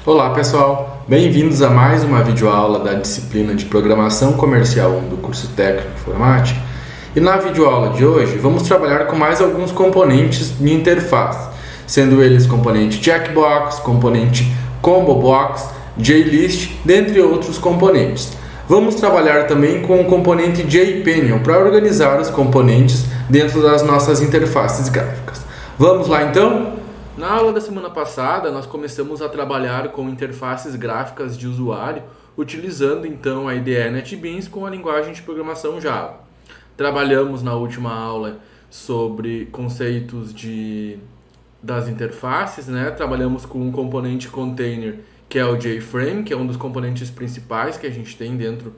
Olá pessoal, bem-vindos a mais uma videoaula da disciplina de Programação Comercial 1 do curso Técnico Informática. E na videoaula de hoje vamos trabalhar com mais alguns componentes de interface, sendo eles componente checkbox, componente combo box, JList, dentre outros componentes. Vamos trabalhar também com o componente JPanel para organizar os componentes dentro das nossas interfaces gráficas. Vamos lá então? Na aula da semana passada, nós começamos a trabalhar com interfaces gráficas de usuário, utilizando então a IDE NetBeans com a linguagem de programação Java. Trabalhamos na última aula sobre conceitos das interfaces, né? Trabalhamos com um componente container que é o JFrame, que é um dos componentes principais que a gente tem dentro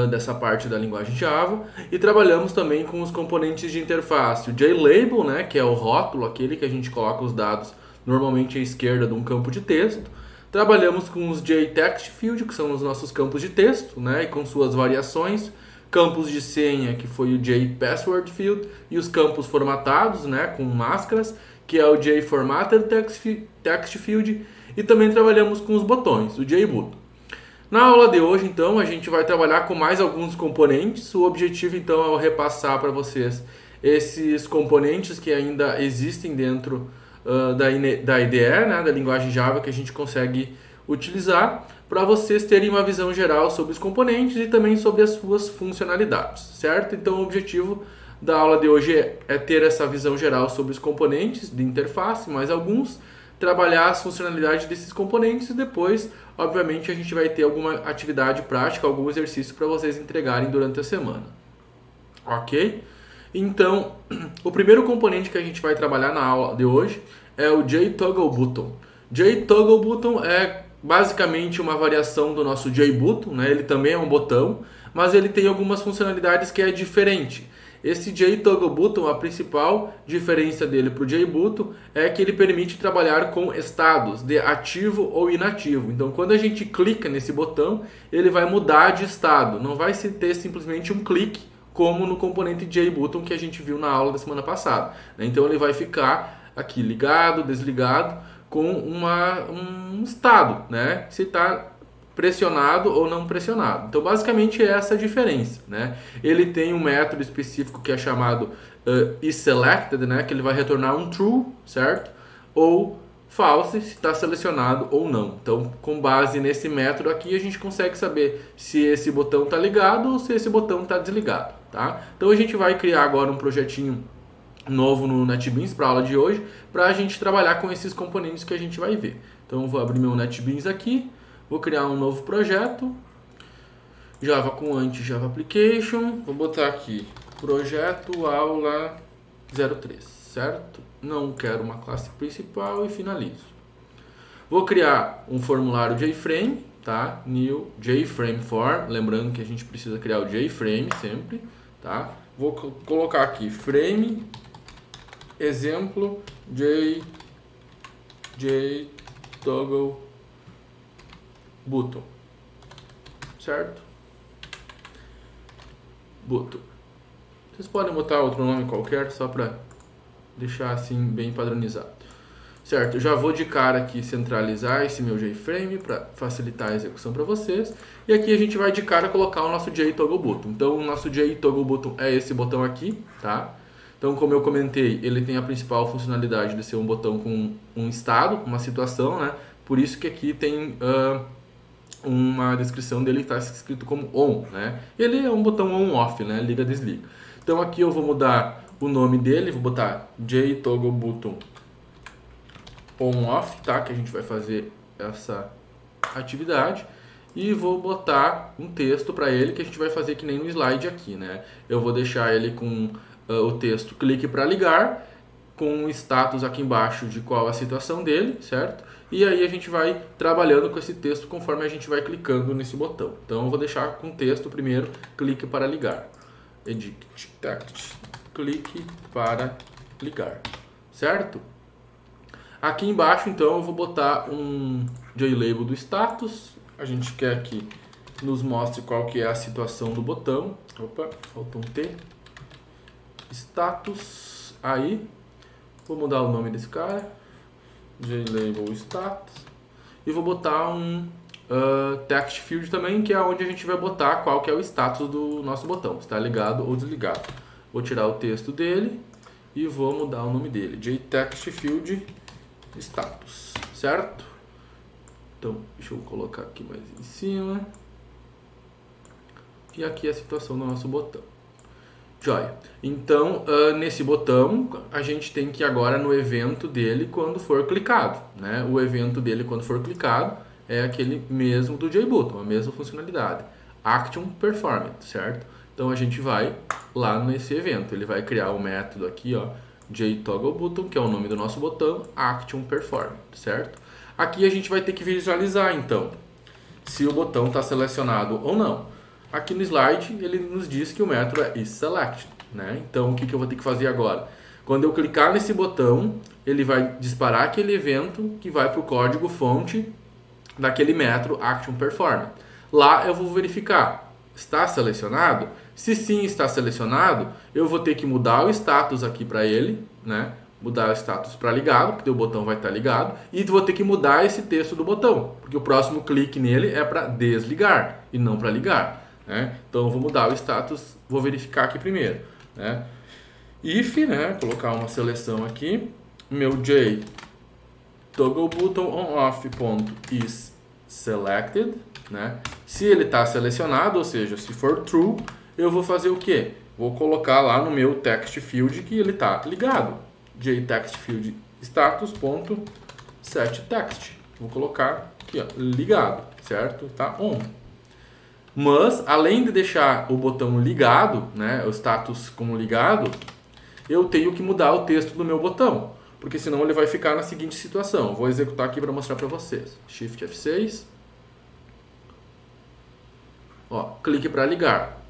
dessa parte da linguagem Java, e trabalhamos também com os componentes de interface, o JLabel, né, que é o rótulo, aquele que a gente coloca os dados normalmente à esquerda de um campo de texto. Trabalhamos com os JTextField, que são os nossos campos de texto, né, e com suas variações, campos de senha, que foi o JPasswordField, e os campos formatados, né, com máscaras, que é o JFormatterTextField, e também trabalhamos com os botões, o JButton. Na aula de hoje, então, a gente vai trabalhar com mais alguns componentes. O objetivo, então, é repassar para vocês esses componentes que ainda existem dentro da IDE, né, da linguagem Java, que a gente consegue utilizar, para vocês terem uma visão geral sobre os componentes e também sobre as suas funcionalidades, certo? Então, o objetivo da aula de hoje é ter essa visão geral sobre os componentes de interface, mais alguns, trabalhar as funcionalidades desses componentes e depois, obviamente, a gente vai ter alguma atividade prática, algum exercício para vocês entregarem durante a semana. Ok? Então, o primeiro componente que a gente vai trabalhar na aula de hoje é o JToggleButton. JToggleButton é basicamente uma variação do nosso JButton, né? Ele também é um botão, mas ele tem algumas funcionalidades que é diferente. Esse JToggleButton, a principal diferença dele para o JButton é que ele permite trabalhar com estados de ativo ou inativo. Então, quando a gente clica nesse botão, ele vai mudar de estado. Não vai se ter simplesmente um clique, como no componente JButton que a gente viu na aula da semana passada. Então, ele vai ficar aqui ligado, desligado, com um estado, né? Se está pressionado ou não pressionado. Então, basicamente, é essa a diferença, né? Ele tem um método específico que é chamado isSelected, né? Que ele vai retornar um true, certo? Ou false, se está selecionado ou não. Então, com base nesse método aqui, a gente consegue saber se esse botão está ligado ou se esse botão está desligado, tá? Então, a gente vai criar agora um projetinho novo no NetBeans para a aula de hoje, para a gente trabalhar com esses componentes que a gente vai ver. Então, eu vou abrir meu NetBeans aqui. Vou criar um novo projeto, Java com anti-Java Application, vou botar aqui, projeto aula 03, certo? Não quero uma classe principal e finalizo. Vou criar um formulário JFrame, tá? New JFrame Form, lembrando que a gente precisa criar o JFrame sempre, tá? Vou colocar aqui, frame, exemplo, JToggle button, certo? Button. Vocês podem botar outro nome qualquer só para deixar assim bem padronizado, certo? Eu já vou de cara aqui centralizar esse meu JFrame para facilitar a execução para vocês. E aqui a gente vai de cara colocar o nosso JToggleButton. Então o nosso JToggleButton é esse botão aqui, tá? Então, como eu comentei, ele tem a principal funcionalidade de ser um botão com um estado, uma situação, né? Por isso que aqui tem uma descrição dele está escrito como on, né? Ele é um botão on-off, né? Liga, desliga. Então aqui eu vou mudar o nome dele, vou botar JToggleButton on-off, tá? Que a gente vai fazer essa atividade. E vou botar um texto para ele que a gente vai fazer que nem no slide aqui, né? Eu vou deixar ele com o texto clique para ligar, com o status aqui embaixo de qual a situação dele, certo? E aí a gente vai trabalhando com esse texto conforme a gente vai clicando nesse botão. Então eu vou deixar com o texto primeiro, clique para ligar. Edit text, clique para ligar, certo? Aqui embaixo então eu vou botar um JLabel do status. A gente quer que nos mostre qual que é a situação do botão. Opa, faltou um T. Status, aí. Vou mudar o nome desse cara. JLabel status. e vou botar um text field também, que é onde a gente vai botar qual que é o status do nosso botão, se está ligado ou desligado. Vou tirar o texto dele e vou mudar o nome dele, jTextField status, certo? Então, deixa eu colocar aqui mais em cima. E aqui é a situação do nosso botão. Joia. Então, nesse botão, a gente tem que ir agora no evento dele quando for clicado, né? O evento dele quando for clicado é aquele mesmo do JButton, a mesma funcionalidade. Action Performance, certo? Então, a gente vai lá nesse evento. Ele vai criar o método aqui, ó, JToggleButton, que é o nome do nosso botão, Action Performance, certo? Aqui a gente vai ter que visualizar, então, se o botão está selecionado ou não. Aqui no slide ele nos diz que o método é isSelected, né? Então o que eu vou ter que fazer agora? Quando eu clicar nesse botão, ele vai disparar aquele evento que vai para o código fonte daquele método ActionPerformance. Lá eu vou verificar, está selecionado? Se sim está selecionado, eu vou ter que mudar o status aqui para ele, né? Mudar o status para ligado, porque o botão vai estar ligado, e vou ter que mudar esse texto do botão, porque o próximo clique nele é para desligar e não para ligar. Né? Então eu vou mudar o status, vou verificar aqui primeiro, né? If, né? Colocar uma seleção aqui, meu JToggleButtonOnOff.isSelected, né? Se ele está selecionado, ou seja, se for true, eu vou fazer o quê? Vou colocar lá no meu text field que ele está ligado, jTextField status.setText. Vou colocar aqui, ó, ligado, certo? Tá on. Mas, além de deixar o botão ligado, né, o status como ligado, eu tenho que mudar o texto do meu botão, porque senão ele vai ficar na seguinte situação. Vou executar aqui para mostrar para vocês. Shift F6. Ó, clique para ligar.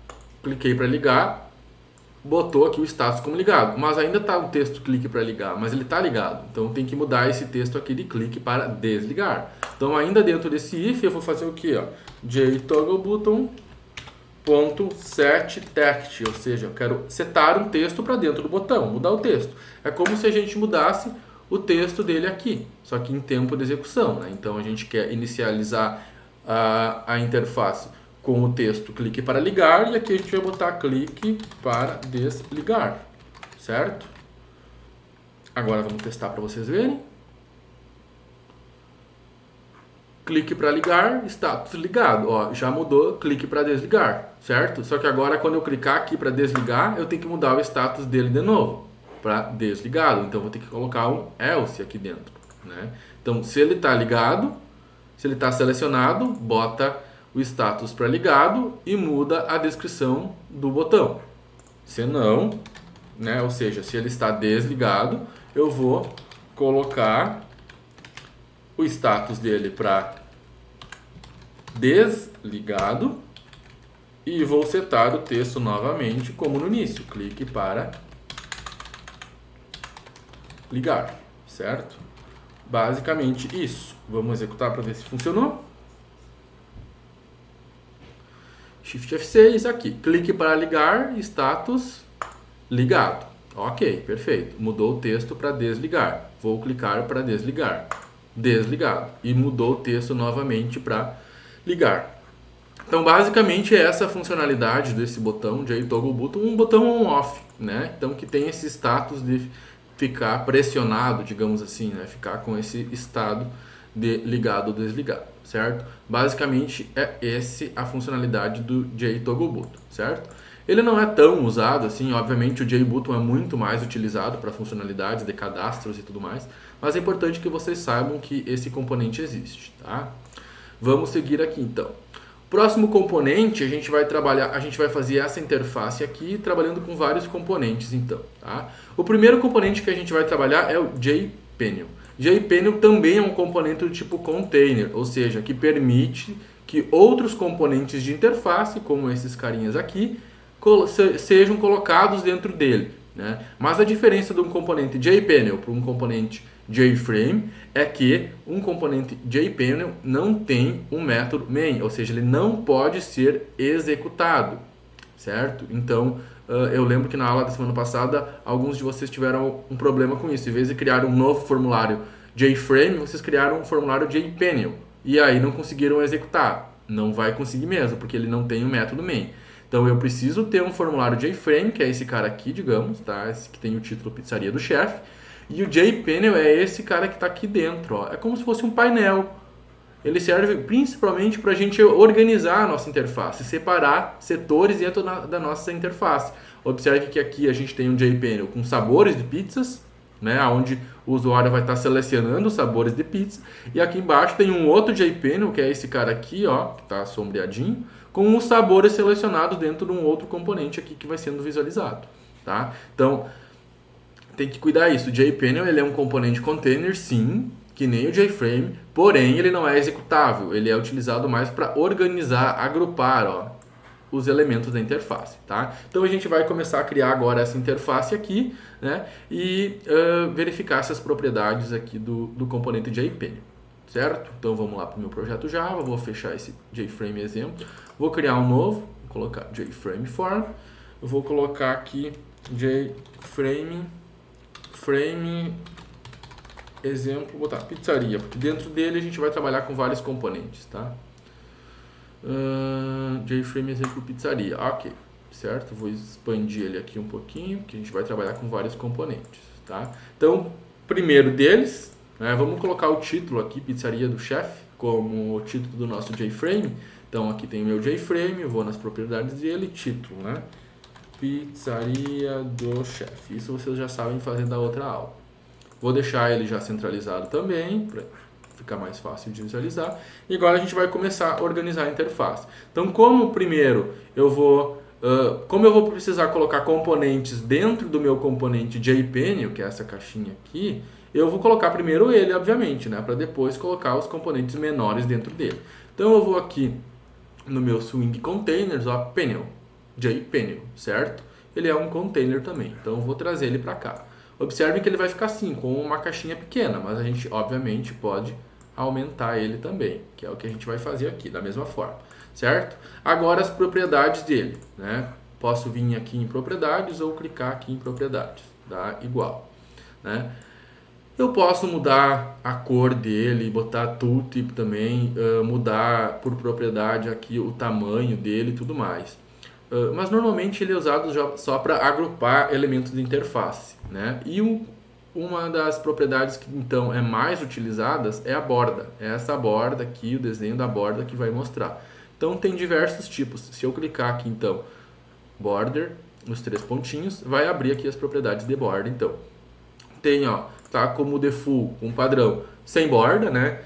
Cliquei para ligar, botou aqui o status como ligado, mas ainda está o texto clique para ligar, mas ele está ligado. Então tem que mudar esse texto aqui de clique para desligar. Então ainda dentro desse if eu vou fazer o que? JToggleButton.setText, ou seja, eu quero setar um texto para dentro do botão, mudar o texto. É como se a gente mudasse o texto dele aqui, só que em tempo de execução, né? Então a gente quer inicializar a interface com o texto clique para ligar, e aqui a gente vai botar clique para desligar, certo? Agora vamos testar para vocês verem. Clique para ligar, status ligado, ó, já mudou clique para desligar, certo? Só que agora quando eu clicar aqui para desligar, eu tenho que mudar o status dele de novo, para desligado, então vou ter que colocar um else aqui dentro, né? Então se ele está ligado, se ele está selecionado, bota o status para ligado e muda a descrição do botão. Se não, né, ou seja, se ele está desligado, eu vou colocar o status dele para desligado e vou setar o texto novamente como no início, clique para ligar, certo? Basicamente isso. Vamos executar para ver se funcionou. Shift F6 aqui, clique para ligar, status ligado. Ok, perfeito. Mudou o texto para desligar. Vou clicar para desligar. Desligado. E mudou o texto novamente para ligar. Então, basicamente, é essa a funcionalidade desse botão JToggleButton, um botão on-off, né? Então, que tem esse status de ficar pressionado, digamos assim, né? Ficar com esse estado de ligado ou desligado, certo? Basicamente, é essa a funcionalidade do JToggleButton, certo? Ele não é tão usado assim, obviamente o JButton é muito mais utilizado para funcionalidades de cadastros e tudo mais, mas é importante que vocês saibam que esse componente existe, tá? Vamos seguir aqui então. Próximo componente, a gente vai fazer essa interface aqui, trabalhando com vários componentes então, tá? O primeiro componente que a gente vai trabalhar é o JPanel. JPanel também é um componente do tipo container, ou seja, que permite que outros componentes de interface, como esses carinhas aqui, sejam colocados dentro dele, né? Mas a diferença de um componente JPanel para um componente JFrame é que um componente JPanel não tem um método main, ou seja, ele não pode ser executado, certo? Então, eu lembro que na aula da semana passada, alguns de vocês tiveram um problema com isso. Em vez de criar um novo formulário JFrame, vocês criaram um formulário JPanel e aí não conseguiram executar. Não vai conseguir mesmo, porque ele não tem o método main. Então eu preciso ter um formulário JFrame, que é esse cara aqui, digamos, tá? Esse que tem o título Pizzaria do Chefe. E o JPanel é esse cara que está aqui dentro, ó. É como se fosse um painel. Ele serve principalmente para a gente organizar a nossa interface, separar setores dentro da nossa interface. Observe que aqui a gente tem um JPanel com sabores de pizzas, né, onde o usuário vai estar selecionando os sabores de pizza. E aqui embaixo tem um outro JPanel, que é esse cara aqui, ó, que está sombreadinho, com os sabores selecionados dentro de um outro componente aqui que vai sendo visualizado. Tá? Então, tem que cuidar isso. O JPanel ele é um componente container, sim, que nem o JFrame, porém ele não é executável. Ele é utilizado mais para organizar, agrupar, ó, os elementos da interface, tá? Então a gente vai começar a criar agora essa interface aqui, né? E verificar essas propriedades aqui do componente JPanel, certo? Então vamos lá para o meu projeto Java, vou fechar esse JFrame exemplo, vou criar um novo, vou colocar JFrame form, eu vou colocar aqui JFrame exemplo, vou botar pizzaria, porque dentro dele a gente vai trabalhar com vários componentes, tá? JFrame exemplo pizzaria, ok, certo? Vou expandir ele aqui um pouquinho, que a gente vai trabalhar com vários componentes, tá? Então, primeiro deles, né, vamos colocar o título aqui, Pizzaria do Chefe, como o título do nosso JFrame. Então, aqui tem o meu JFrame, vou nas propriedades dele, título, né? Pizzaria do Chefe. Isso vocês já sabem fazer da outra aula. Vou deixar ele já centralizado também, para ficar mais fácil de visualizar. E agora a gente vai começar a organizar a interface. Então, como eu vou precisar colocar componentes dentro do meu componente JPanel, que é essa caixinha aqui, eu vou colocar primeiro ele, obviamente, né, para depois colocar os componentes menores dentro dele. Então, eu vou aqui no meu Swing Containers, ó, Panel, JPanel, certo? Ele é um container também, então eu vou trazer ele para cá. Observe que ele vai ficar assim, com uma caixinha pequena, mas a gente, obviamente, pode aumentar ele também, que é o que a gente vai fazer aqui, da mesma forma, certo? Agora as propriedades dele, né? Posso vir aqui em propriedades ou clicar aqui em propriedades, dá igual, né? Eu posso mudar a cor dele, botar tooltip também, mudar por propriedade aqui o tamanho dele e tudo mais. Mas normalmente ele é usado só para agrupar elementos de interface, né? E uma das propriedades que então é mais utilizadas é a borda. É essa borda aqui, o desenho da borda que vai mostrar. Então tem diversos tipos. Se eu clicar aqui então, border, os 3 pontinhos, vai abrir aqui as propriedades de borda. Então tem, ó, tá como default, um padrão sem borda, né?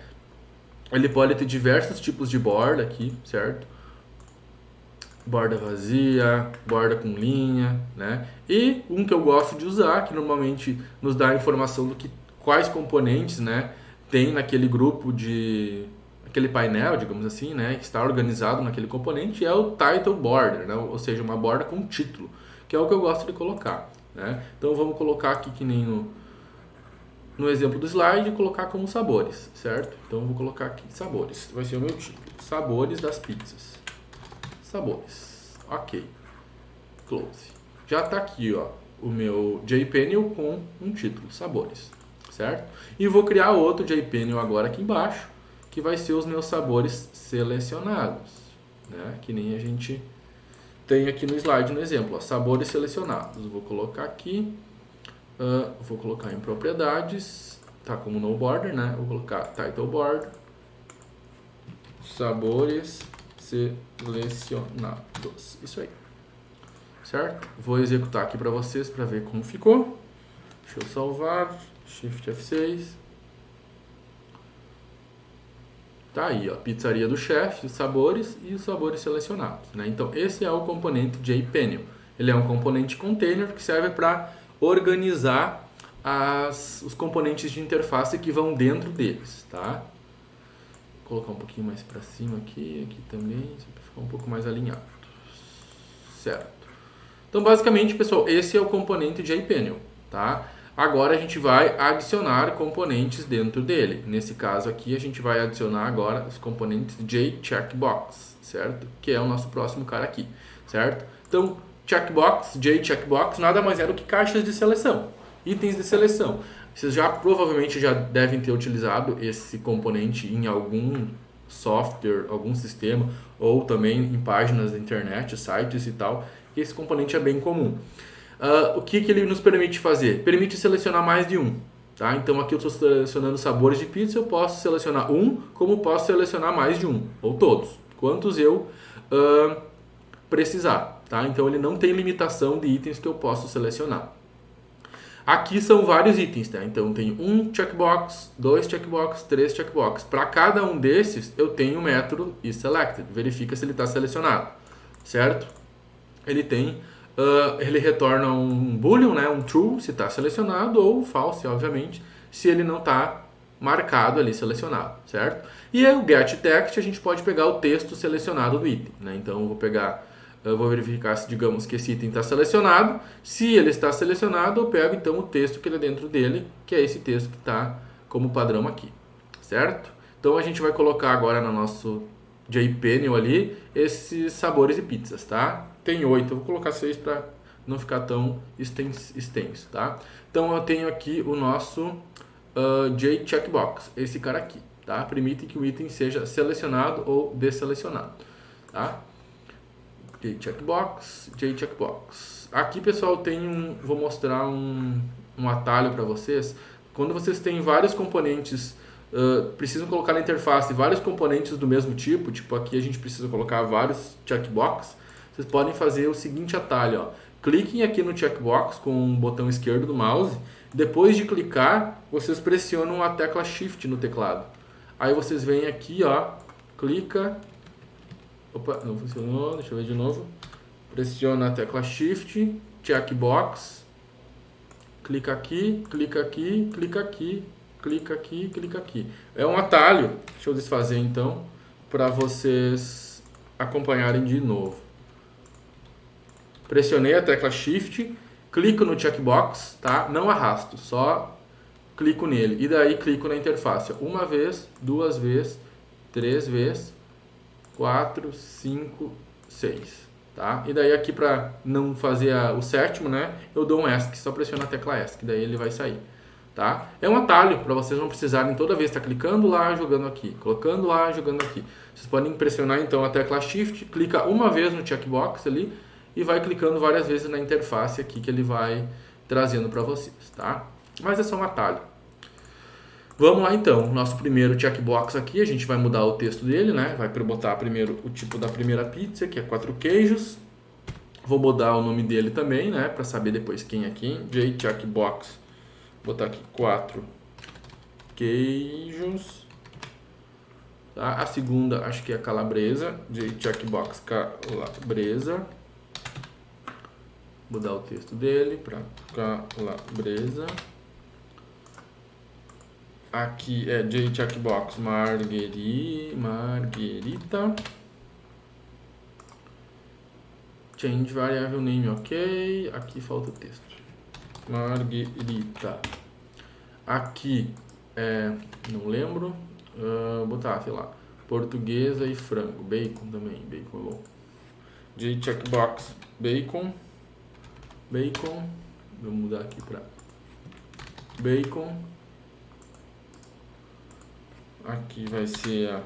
Ele pode ter diversos tipos de borda aqui, certo? Borda vazia, borda com linha, né? E um que eu gosto de usar, que normalmente nos dá a informação do que quais componentes, né, tem naquele grupo aquele painel, digamos assim, né, que está organizado naquele componente, é o title border, né? Ou seja, uma borda com título, que é o que eu gosto de colocar, né? Então vamos colocar aqui que nem no exemplo do slide, colocar como sabores, certo? Então eu vou colocar aqui sabores, vai ser o meu título, sabores das pizzas. Sabores, ok, close. Já está aqui, ó, o meu JPanel com um título, sabores, certo? E vou criar outro JPanel agora aqui embaixo, que vai ser os meus sabores selecionados, né? Que nem a gente tem aqui no slide no exemplo, ó, sabores selecionados. Vou colocar aqui, vou colocar em propriedades, tá como no border, né? Vou colocar title border, sabores selecionados. Isso aí. Certo? Vou executar aqui para vocês para ver como ficou. Deixa eu salvar. Shift F6. Tá aí, ó. Pizzaria do chefe, os sabores e os sabores selecionados, né? Então, esse é o componente JPanel. Ele é um componente container que serve para organizar os componentes de interface que vão dentro deles, tá? Vou colocar um pouquinho mais para cima aqui também, para ficar um pouco mais alinhado. Certo. Então, basicamente, pessoal, esse é o componente JPanel, tá? Agora a gente vai adicionar componentes dentro dele. Nesse caso aqui, a gente vai adicionar agora os componentes JCheckbox, certo? Que é o nosso próximo cara aqui, certo? Então, checkbox, JCheckbox, nada mais é do que caixas de seleção, itens de seleção. Vocês provavelmente já devem ter utilizado esse componente em algum software, algum sistema, ou também em páginas da internet, sites e tal, que esse componente é bem comum. O que ele nos permite fazer? Permite selecionar mais de um. Tá? Então aqui eu estou selecionando sabores de pizza, eu posso selecionar um, como posso selecionar mais de um, ou todos, quantos eu precisar. Tá? Então ele não tem limitação de itens que eu posso selecionar. Aqui são vários itens, tá? Então tem um checkbox, 2 checkbox, 3 checkbox. Para cada um desses eu tenho o método isSelected, verifica se ele está selecionado, certo? Ele retorna um boolean, né? Um true se está selecionado ou false, obviamente, se ele não está marcado ali selecionado, certo? E aí o getText a gente pode pegar o texto selecionado do item, né? Então eu vou verificar se, digamos, que esse item está selecionado. Se ele está selecionado, eu pego então o texto que ele é dentro dele, que é esse texto que está como padrão aqui, certo? Então a gente vai colocar agora no nosso JPanel ali esses sabores de pizzas, tá? Tem 8, eu vou colocar 6 para não ficar tão extenso, tá? Então eu tenho aqui o nosso JCheckbox, esse cara aqui, tá? Permite que o item seja selecionado ou desselecionado, tá? JCheckbox. Aqui, pessoal, vou mostrar um atalho para vocês. Quando vocês têm vários componentes, precisam colocar na interface vários componentes do mesmo tipo aqui a gente precisa colocar vários checkbox, vocês podem fazer o seguinte atalho, ó. Cliquem aqui no checkbox com o botão esquerdo do mouse. Depois de clicar, vocês pressionam a tecla Shift no teclado. Aí vocês vêm aqui, ó, clica. Opa, não funcionou, deixa eu ver de novo. Pressiona a tecla Shift, checkbox, clica aqui, clica aqui, clica aqui, clica aqui, clica aqui. É um atalho, deixa eu desfazer então, para vocês acompanharem de novo. Pressionei a tecla Shift, clico no checkbox, tá? Não arrasto, só clico nele. E daí clico na interface. Uma vez, duas vezes, 3 vezes, 4, 5, 6, tá? E daí aqui para não fazer o sétimo, né? Eu dou um ESC, só pressionar a tecla ESC, daí ele vai sair, tá? É um atalho para vocês não precisarem toda vez estar clicando lá, jogando aqui, colocando lá, jogando aqui. Vocês podem pressionar então a tecla Shift, clica uma vez no checkbox ali e vai clicando várias vezes na interface aqui que ele vai trazendo para vocês, tá? Mas é só um atalho. Vamos lá então, nosso primeiro checkbox aqui, a gente vai mudar o texto dele, né? Vai botar primeiro o tipo da primeira pizza, que é 4 queijos. Vou mudar o nome dele também, né? Para saber depois quem é quem. JCheckbox, vou botar aqui 4 queijos. Tá? A segunda acho que é calabresa, JCheckbox calabresa. Vou mudar o texto dele para calabresa. Aqui é JCheckbox marguerita. Change variable name, ok. Aqui falta o texto. Marguerita. Aqui não lembro. Vou botar, sei lá, portuguesa e frango. Bacon também, bacon é bom. JCheckbox bacon. Vou mudar aqui para bacon. Aqui vai ser a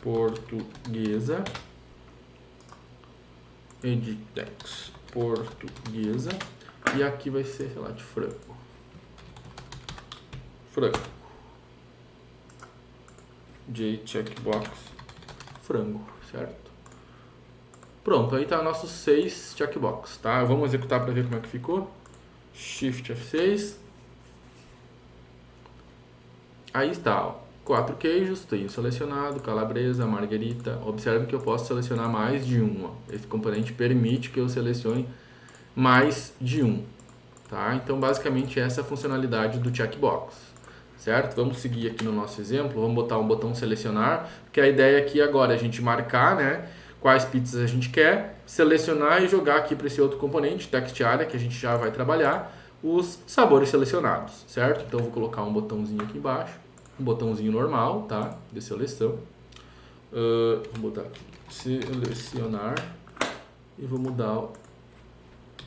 portuguesa. Editex portuguesa. E aqui vai ser, sei lá, de frango. JCheckbox frango, certo? Pronto, aí tá nossos 6 checkbox, tá? Vamos executar para ver como é que ficou. Shift F6. Aí está, ó. 4 queijos, tenho selecionado, calabresa, marguerita. Observe que eu posso selecionar mais de um. Ó. Esse componente permite que eu selecione mais de um. Tá? Então, basicamente, essa é a funcionalidade do checkbox. Certo? Vamos seguir aqui no nosso exemplo. Vamos botar um botão selecionar, porque a ideia aqui agora é a gente marcar, né, quais pizzas a gente quer, selecionar e jogar aqui para esse outro componente, text area, que a gente já vai trabalhar, os sabores selecionados. Certo? Então, vou colocar um botãozinho aqui embaixo. Um botãozinho normal, tá? De seleção. Vou botar aqui, selecionar. E vou mudar o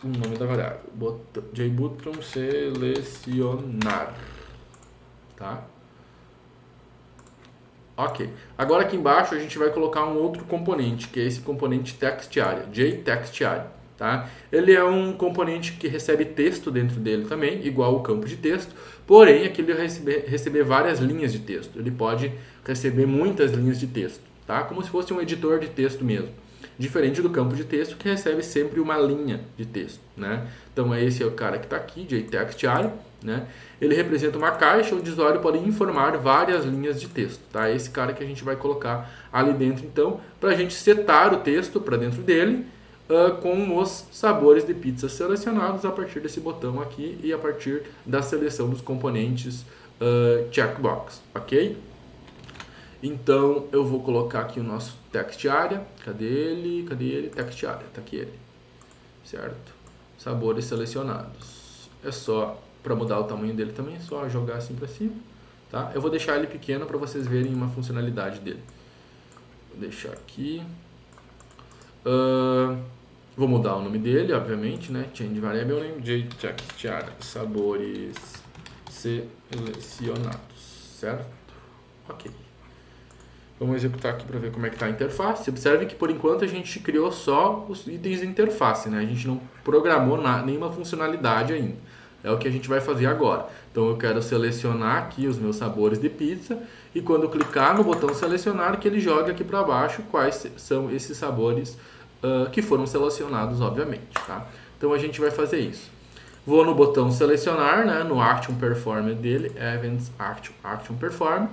nome da variável. JButton selecionar. tá? Ok. Agora aqui embaixo a gente vai colocar um outro componente, que é esse componente TextArea, JTextArea, tá? Ele é um componente que recebe texto dentro dele também, igual o campo de texto, porém aqui ele vai receber várias linhas de texto. Ele pode receber muitas linhas de texto, tá? Como se fosse um editor de texto mesmo. Diferente do campo de texto, que recebe sempre uma linha de texto, né? Então, esse é o cara que está aqui, JTextArea, né? Ele representa uma caixa onde o usuário pode informar várias linhas de texto, tá? Esse cara que a gente vai colocar ali dentro, então, para a gente setar o texto para dentro dele com os sabores de pizza selecionados a partir desse botão aqui e a partir da seleção dos componentes checkbox, ok? Então, eu vou colocar aqui o nosso TextArea. Cadê ele? Cadê ele? TextArea. Tá aqui ele. Certo? Sabores selecionados. É só, para mudar o tamanho dele também, é só jogar assim para cima. Tá? Eu vou deixar ele pequeno para vocês verem uma funcionalidade dele. Vou deixar aqui. Vou mudar o nome dele, obviamente, né? Change variable name, JTextArea. Sabores selecionados. Certo? Ok. Vamos executar aqui para ver como é que está a interface. Observe que por enquanto a gente criou só os itens de interface, né? A gente não programou nenhuma funcionalidade ainda. É o que a gente vai fazer agora. Então eu quero selecionar aqui os meus sabores de pizza e quando eu clicar no botão selecionar que ele joga aqui para baixo quais são esses sabores que foram selecionados, obviamente, tá? Então a gente vai fazer isso. Vou no botão selecionar, né? No Action Performer dele, Events Action Performer.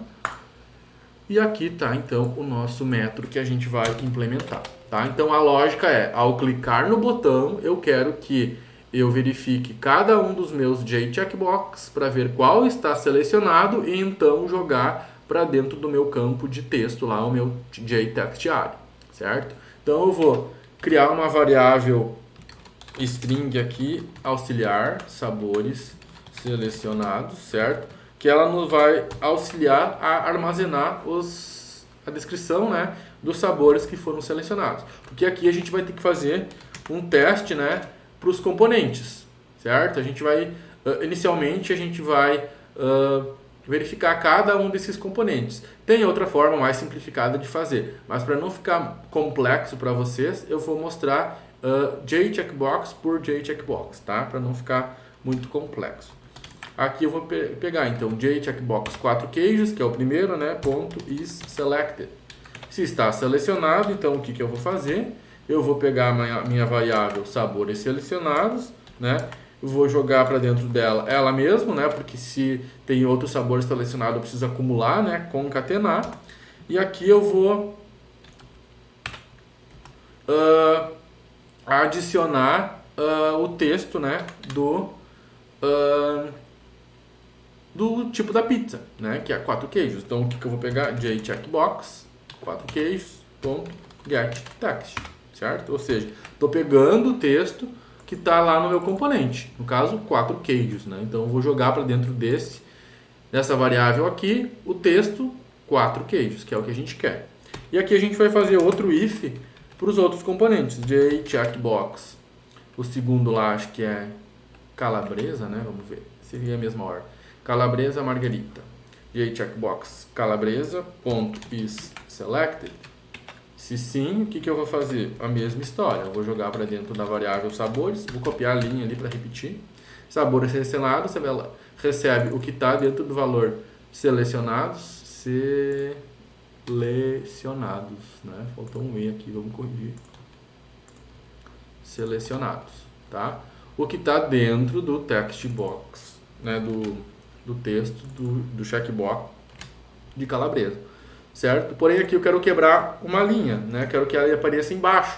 E aqui está, então, o nosso método que a gente vai implementar, tá? Então, a lógica é, ao clicar no botão, eu quero que eu verifique cada um dos meus JCheckbox para ver qual está selecionado e, então, jogar para dentro do meu campo de texto lá, o meu JTextArea, certo? Então, eu vou criar uma variável string aqui, auxiliar, sabores selecionados, certo? Que ela nos vai auxiliar a armazenar a descrição, né, dos sabores que foram selecionados. Porque aqui a gente vai ter que fazer um teste, né, para os componentes, certo? A gente vai, inicialmente, a gente vai verificar cada um desses componentes. Tem outra forma mais simplificada de fazer, mas para não ficar complexo para vocês, eu vou mostrar JCheckbox por JCheckbox, tá? Para não ficar muito complexo. Aqui eu vou pegar, então, JCheckbox 4 queijos, que é o primeiro, né, ponto is selected. Se está selecionado, então, o que eu vou fazer? Eu vou pegar a minha variável sabores selecionados, né, eu vou jogar para dentro dela ela mesma, né, porque se tem outro sabor selecionado, eu preciso acumular, né, concatenar. E aqui eu vou adicionar o texto, né, do tipo da pizza, né, que é 4 queijos. Então, o que eu vou pegar? JCheckbox, 4 queijos, ponto, get text, certo? Ou seja, estou pegando o texto que está lá no meu componente, no caso, 4 queijos, né? Então, eu vou jogar para dentro dessa variável aqui, o texto 4 queijos, que é o que a gente quer. E aqui a gente vai fazer outro if para os outros componentes, JCheckbox. O segundo lá, acho que é calabresa, né? Vamos ver, seria a mesma ordem. Calabresa margarita. JCheckbox calabresa, ponto is selected. Se sim, o que eu vou fazer? A mesma história. Eu vou jogar para dentro da variável sabores, vou copiar a linha ali para repetir. Sabores selecionados, você recebe o que está dentro do valor selecionados. Selecionados, né? Faltou um E aqui, vamos corrigir. Selecionados, tá? O que está dentro do text box, né? Do texto do checkbox de calabresa, certo? Porém aqui eu quero quebrar uma linha, né? Quero que ela apareça embaixo,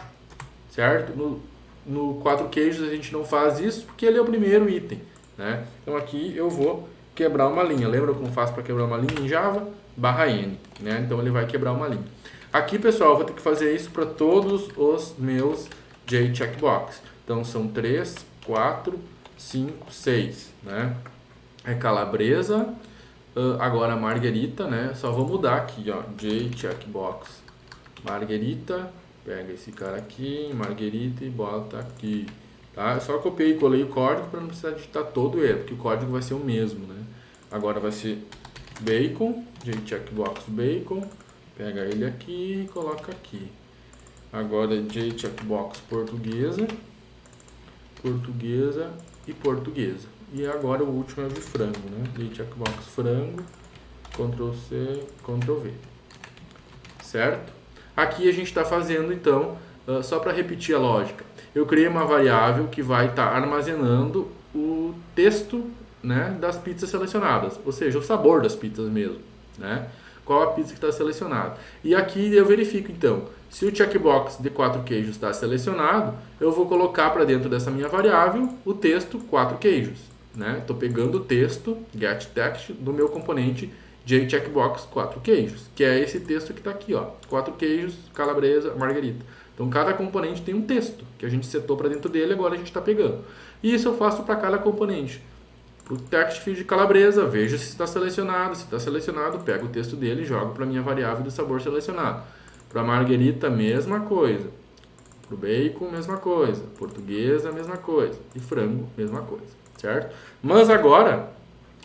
certo? No 4 queijos a gente não faz isso porque ele é o primeiro item, né? Então aqui eu vou quebrar uma linha. Lembra como faço para quebrar uma linha em Java? /n, né? Então ele vai quebrar uma linha. Aqui, pessoal, eu vou ter que fazer isso para todos os meus JCheckbox. Então são 3, 4, 5, 6, né? É calabresa, agora margarita, né? Só vou mudar aqui, ó, JCheckbox margarita, pega esse cara aqui, margarita e bota aqui, tá? Eu só copiei e colei o código para não precisar digitar todo ele, porque o código vai ser o mesmo, né? Agora vai ser bacon, JCheckbox bacon, pega ele aqui e coloca aqui. Agora JCheckbox portuguesa, portuguesa e portuguesa. E agora o último é o de frango, né? JCheckbox frango, Ctrl C, Ctrl V. Certo? Aqui a gente está fazendo então, só para repetir a lógica, eu criei uma variável que vai estar armazenando o texto, né, das pizzas selecionadas, ou seja, o sabor das pizzas mesmo, né? Qual a pizza que está selecionada. E aqui eu verifico então, se o checkbox de 4 queijos está selecionado, eu vou colocar para dentro dessa minha variável o texto 4 queijos. Estou pegando o texto getText do meu componente JCheckbox 4 queijos, que é esse texto que está aqui, ó, 4 queijos, calabresa, margarita. Então cada componente tem um texto que a gente setou para dentro dele, agora a gente está pegando. E isso eu faço para cada componente. Para o text field de calabresa, vejo se está selecionado, pego o texto dele e jogo para a minha variável de sabor selecionado. Para a margarita, mesma coisa. Para o bacon, mesma coisa. Portuguesa, mesma coisa. E frango, mesma coisa. Certo? Mas agora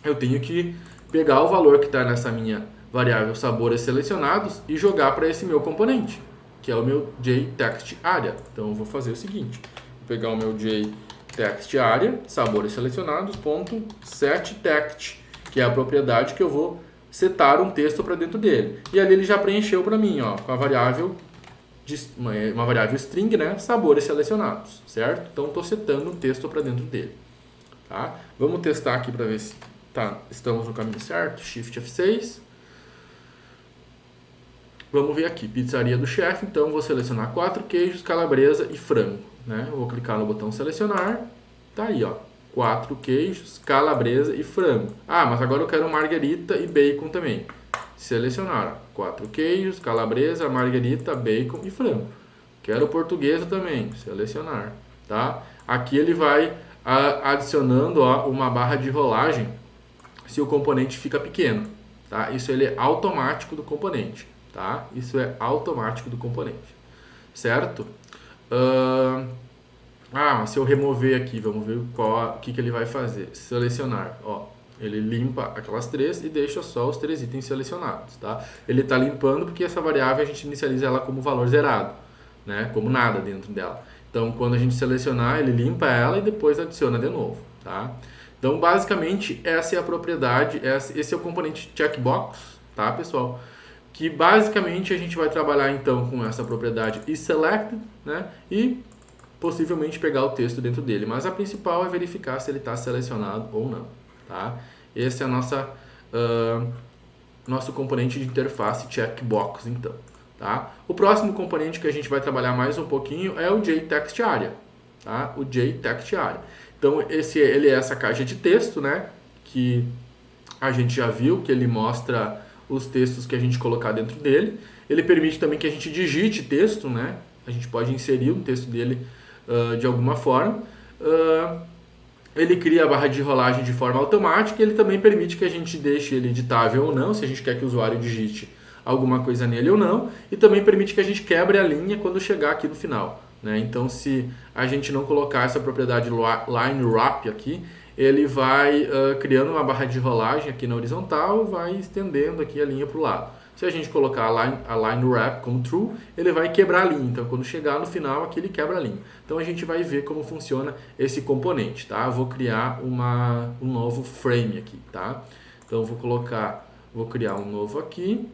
eu tenho que pegar o valor que está nessa minha variável sabores selecionados e jogar para esse meu componente, que é o meu JTextArea. Então eu vou fazer o seguinte, vou pegar o meu JTextArea, sabores selecionados, ponto setText, que é a propriedade que eu vou setar um texto para dentro dele. E ali ele já preencheu para mim, ó, com a variável uma variável string, né, sabores selecionados, certo? Então estou setando um texto para dentro dele. Tá? Vamos testar aqui para ver se estamos no caminho certo. Shift F6. Vamos ver aqui, pizzaria do chefe. Então vou selecionar 4 queijos, calabresa e frango, né? Eu vou clicar no botão selecionar. Tá aí, ó, 4 queijos, calabresa e frango. Ah, mas agora eu quero margarita e bacon também. Selecionar 4 queijos, calabresa, margarita, bacon e frango. Quero portuguesa também. Selecionar, tá? Aqui ele vai adicionando, ó, uma barra de rolagem se o componente fica pequeno, tá? Isso ele é automático do componente, tá? Isso é automático do componente, certo? Mas se eu remover aqui, vamos ver o que ele vai fazer. Selecionar, ó, ele limpa aquelas 3 e deixa só os 3 itens selecionados, tá? Ele está limpando porque essa variável a gente inicializa ela como valor zerado, né? Como nada dentro dela. Então, quando a gente selecionar, ele limpa ela e depois adiciona de novo, tá? Então, basicamente, essa é a propriedade, esse é o componente checkbox, tá, pessoal? Que basicamente a gente vai trabalhar então com essa propriedade isSelected, né? E possivelmente pegar o texto dentro dele. Mas a principal é verificar se ele está selecionado ou não, tá? Esse é a nosso componente de interface checkbox, então. Tá? O próximo componente que a gente vai trabalhar mais um pouquinho é o JTextArea, tá? O JTextArea. Então ele é essa caixa de texto, né? Que a gente já viu, que ele mostra os textos que a gente colocar dentro dele. Ele permite também que a gente digite texto, né? A gente pode inserir um texto dele de alguma forma. Ele cria a barra de rolagem de forma automática. Ele também permite que a gente deixe ele editável ou não, se a gente quer que o usuário digite alguma coisa nele ou não, e também permite que a gente quebre a linha quando chegar aqui no final, né? Então, se a gente não colocar essa propriedade line wrap aqui, ele vai criando uma barra de rolagem aqui na horizontal, vai estendendo aqui a linha para o lado. Se a gente colocar a line wrap como true, ele vai quebrar a linha. Então, quando chegar no final, aqui ele quebra a linha. Então, a gente vai ver como funciona esse componente, tá? Eu vou criar um novo frame aqui, tá? Então, vou criar um novo aqui.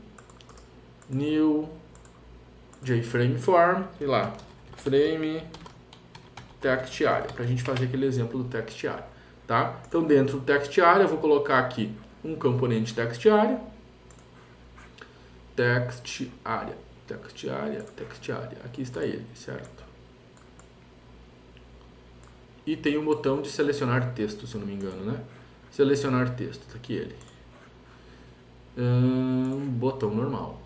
New JFrame Form, sei lá, frame TextArea, para a gente fazer aquele exemplo do TextArea, tá? Então, dentro do TextArea, eu vou colocar aqui um componente TextArea, aqui está ele, certo? E tem um botão de selecionar texto, se eu não me engano, né? Selecionar texto, tá aqui ele. Botão normal.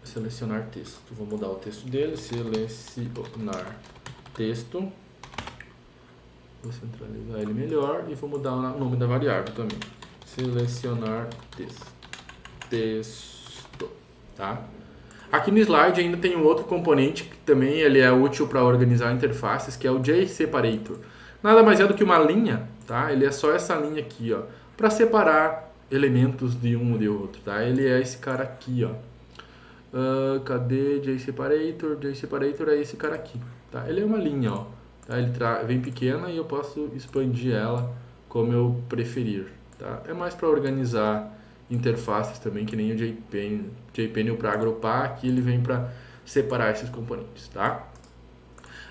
Selecionar texto. Vou mudar o texto dele. Selecionar texto. Vou centralizar ele melhor e vou mudar o nome da variável também. Selecionar texto. Tá? Aqui no slide ainda tem um outro componente que também ele é útil para organizar interfaces, que é o JSeparator. Nada mais é do que uma linha, tá? Ele é só essa linha aqui, ó, para separar elementos de um ou de outro, tá? Ele é esse cara aqui, ó. Cadê JSeparator? JSeparator é esse cara aqui, tá? Ele é uma linha, ó. Tá? Ele vem pequena e eu posso expandir ela como eu preferir, tá? É mais para organizar interfaces também, que nem o jPanel para agrupar. Aqui ele vem para separar esses componentes, tá?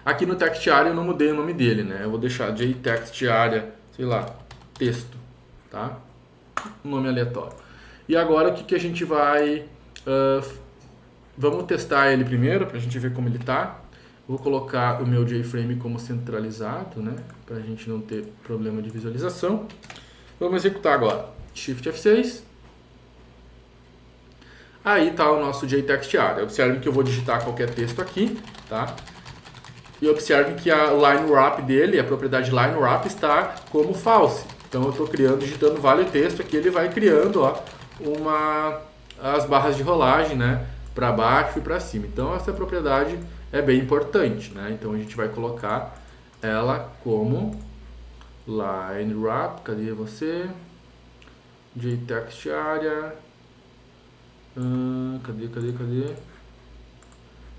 Aqui no TextArea eu não mudei o nome dele, né? Eu vou deixar JTextArea, sei lá, texto, tá? Um nome aleatório. E agora o que a gente vai... vamos testar ele primeiro, para a gente ver como ele tá. Vou colocar o meu JFrame como centralizado, né? Para a gente não ter problema de visualização. Vamos executar agora. Shift F6. Aí está o nosso JTextArea. Observe que eu vou digitar qualquer texto aqui, tá? E observe que a line wrap dele, a propriedade line wrap está como false. Então eu estou digitando vale texto aqui, ele vai criando, ó, as barras de rolagem, né? Para baixo e para cima. Então essa propriedade é bem importante, né? Então a gente vai colocar ela como line wrap. Cadê você? JTextArea. Cadê?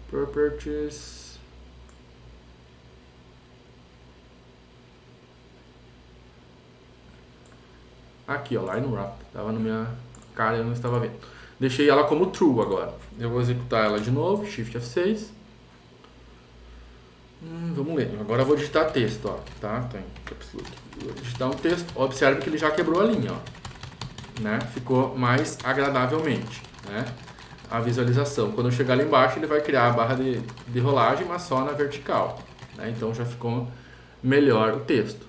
Properties. Aqui, ó, line wrap. Tava na minha cara, eu não estava vendo. Deixei ela como true agora. Eu vou executar ela de novo, Shift F6. Vamos ler. Agora eu vou digitar texto, ó, tá? Vou digitar um texto. Observe que ele já quebrou a linha, ó, né? Ficou mais agradavelmente, né? A visualização. Quando eu chegar lá embaixo, ele vai criar a barra de rolagem, mas só na vertical, né? Então já ficou melhor o texto,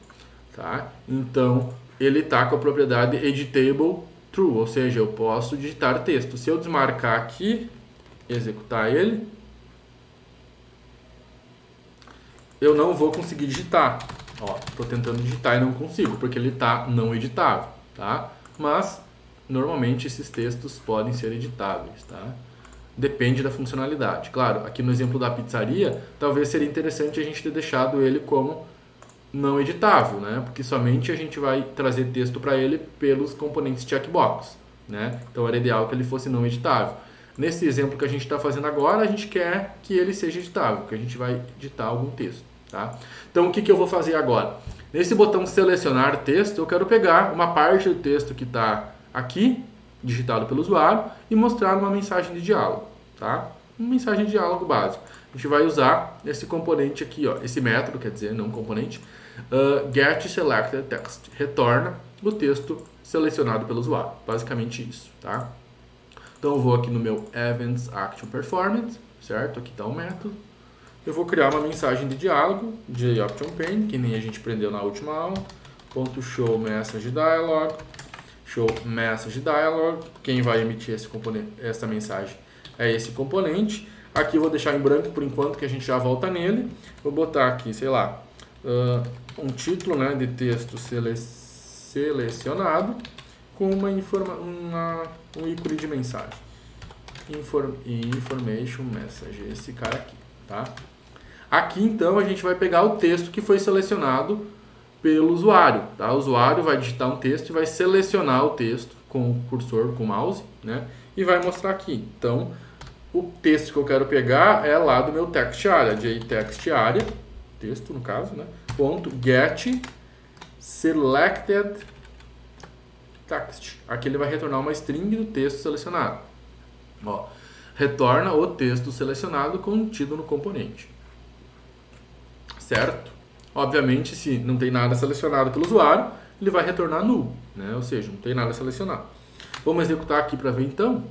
tá? Então ele tá com a propriedade editable true, ou seja, eu posso digitar texto. Se eu desmarcar aqui, executar ele, eu não vou conseguir digitar. Ó, estou tentando digitar e não consigo, porque ele está não editável, tá? Mas, normalmente, esses textos podem ser editáveis, tá? Depende da funcionalidade. Claro, aqui no exemplo da pizzaria, talvez seria interessante a gente ter deixado ele como não editável, né? Porque somente a gente vai trazer texto para ele pelos componentes checkbox, né? Então era ideal que ele fosse não editável. Nesse exemplo que a gente está fazendo agora, a gente quer que ele seja editável, porque a gente vai editar algum texto, tá? Então o que eu vou fazer agora? Nesse botão selecionar texto, eu quero pegar uma parte do texto que está aqui, digitado pelo usuário, e mostrar uma mensagem de diálogo, tá? Uma mensagem de diálogo básica. A gente vai usar esse componente aqui, ó, esse método, quer dizer, não componente, getSelectedText, retorna o texto selecionado pelo usuário. Basicamente isso, tá? Então eu vou aqui no meu Events Action Performance, certo? Aqui está o método. Eu vou criar uma mensagem de diálogo, JOptionPane, que nem a gente aprendeu na última aula. .show message dialog, show message dialog. Quem vai emitir esse componente, essa mensagem é esse componente. Aqui eu vou deixar em branco por enquanto, que a gente já volta nele. Vou botar aqui, sei lá, um título, né, de texto selecionado com um ícone de mensagem. Information message, esse cara aqui, tá? Aqui então a gente vai pegar o texto que foi selecionado pelo usuário, tá? O usuário vai digitar um texto e vai selecionar o texto com o cursor, com o mouse, né? E vai mostrar aqui. Então, o texto que eu quero pegar é lá do meu TextArea, JTextArea, texto no caso, né? .get selected text. Aqui ele vai retornar uma string do texto selecionado. Ó, retorna o texto selecionado contido no componente. Certo? Obviamente, se não tem nada selecionado pelo usuário, ele vai retornar null, né? Ou seja, não tem nada selecionado. Vamos executar aqui para ver então.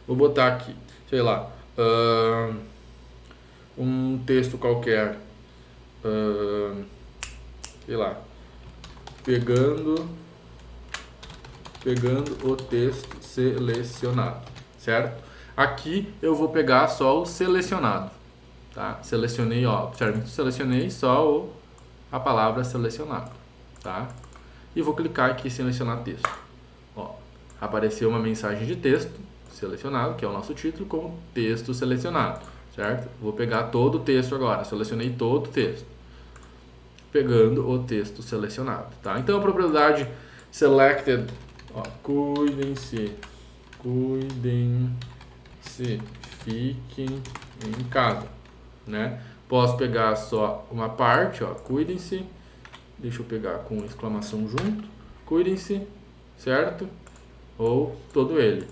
Vou botar aqui, sei lá, um texto qualquer, sei lá, pegando o texto selecionado, certo? Aqui eu vou pegar só o selecionado, tá? Selecionei, ó, observe, selecionei só a palavra selecionado, tá? E vou clicar aqui em selecionar texto. Ó, apareceu uma mensagem de texto selecionado, que é o nosso título, com texto selecionado, certo? Vou pegar todo o texto agora, selecionei todo o texto, pegando o texto selecionado, tá? Então a propriedade selected, ó, cuidem-se, fiquem em casa, né? Posso pegar só uma parte, ó, cuidem-se, deixa eu pegar com exclamação junto, cuidem-se, certo? Ou todo ele,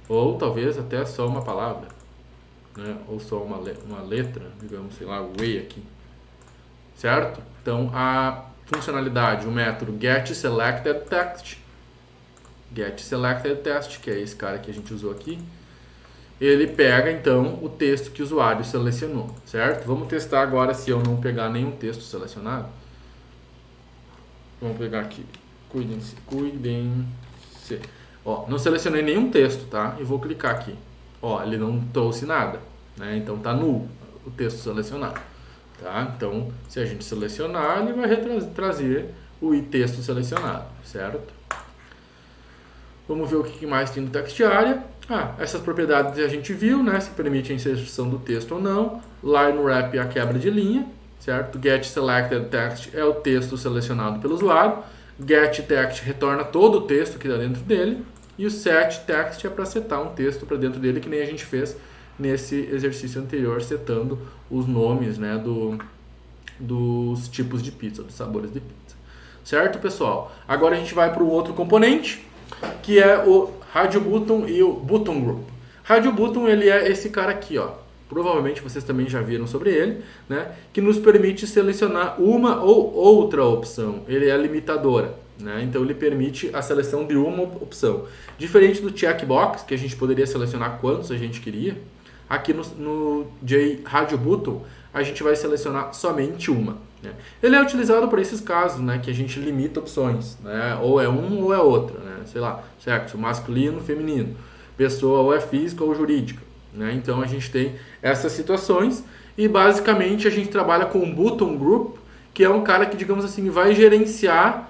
ou talvez até só uma palavra, né? Ou só uma letra, digamos, sei lá, way aqui, certo? Então a funcionalidade, o método getSelectedText, que é esse cara que a gente usou aqui, ele pega então o texto que o usuário selecionou, certo? Vamos testar agora se eu não pegar nenhum texto selecionado. Vamos pegar aqui, cuidem-se. Ó, não selecionei nenhum texto, tá? E vou clicar aqui. Ó, ele não trouxe nada, né? Então tá nulo o texto selecionado, tá? Então, se a gente selecionar, ele vai trazer o texto selecionado, certo? Vamos ver o que mais tem no TextArea. Essas propriedades a gente viu, né? Se permite a inserção do texto ou não. Line wrap é a quebra de linha, certo? GetSelectedText é o texto selecionado pelo usuário. GetText retorna todo o texto que está dentro dele. E o setText é para setar um texto para dentro dele, que nem a gente fez nesse exercício anterior, setando os nomes, né, dos tipos de pizza, dos sabores de pizza. Certo, pessoal? Agora a gente vai para o outro componente, que é o RadioButton e o Button Group. RadioButton, ele é esse cara aqui, ó. Provavelmente vocês também já viram sobre ele, né? Que nos permite selecionar uma ou outra opção. Ele é limitadora, né? Então ele permite a seleção de uma opção. Diferente do checkbox, que a gente poderia selecionar quantos a gente queria, aqui no JRadioButton a gente vai selecionar somente uma, né? Ele é utilizado para esses casos, né, que a gente limita opções, né? Ou é um ou é outra, né? Sei lá, sexo, masculino, feminino, pessoa ou é física ou jurídica, né? Então a gente tem essas situações e basicamente a gente trabalha com o Button Group, que é um cara que, digamos assim, vai gerenciar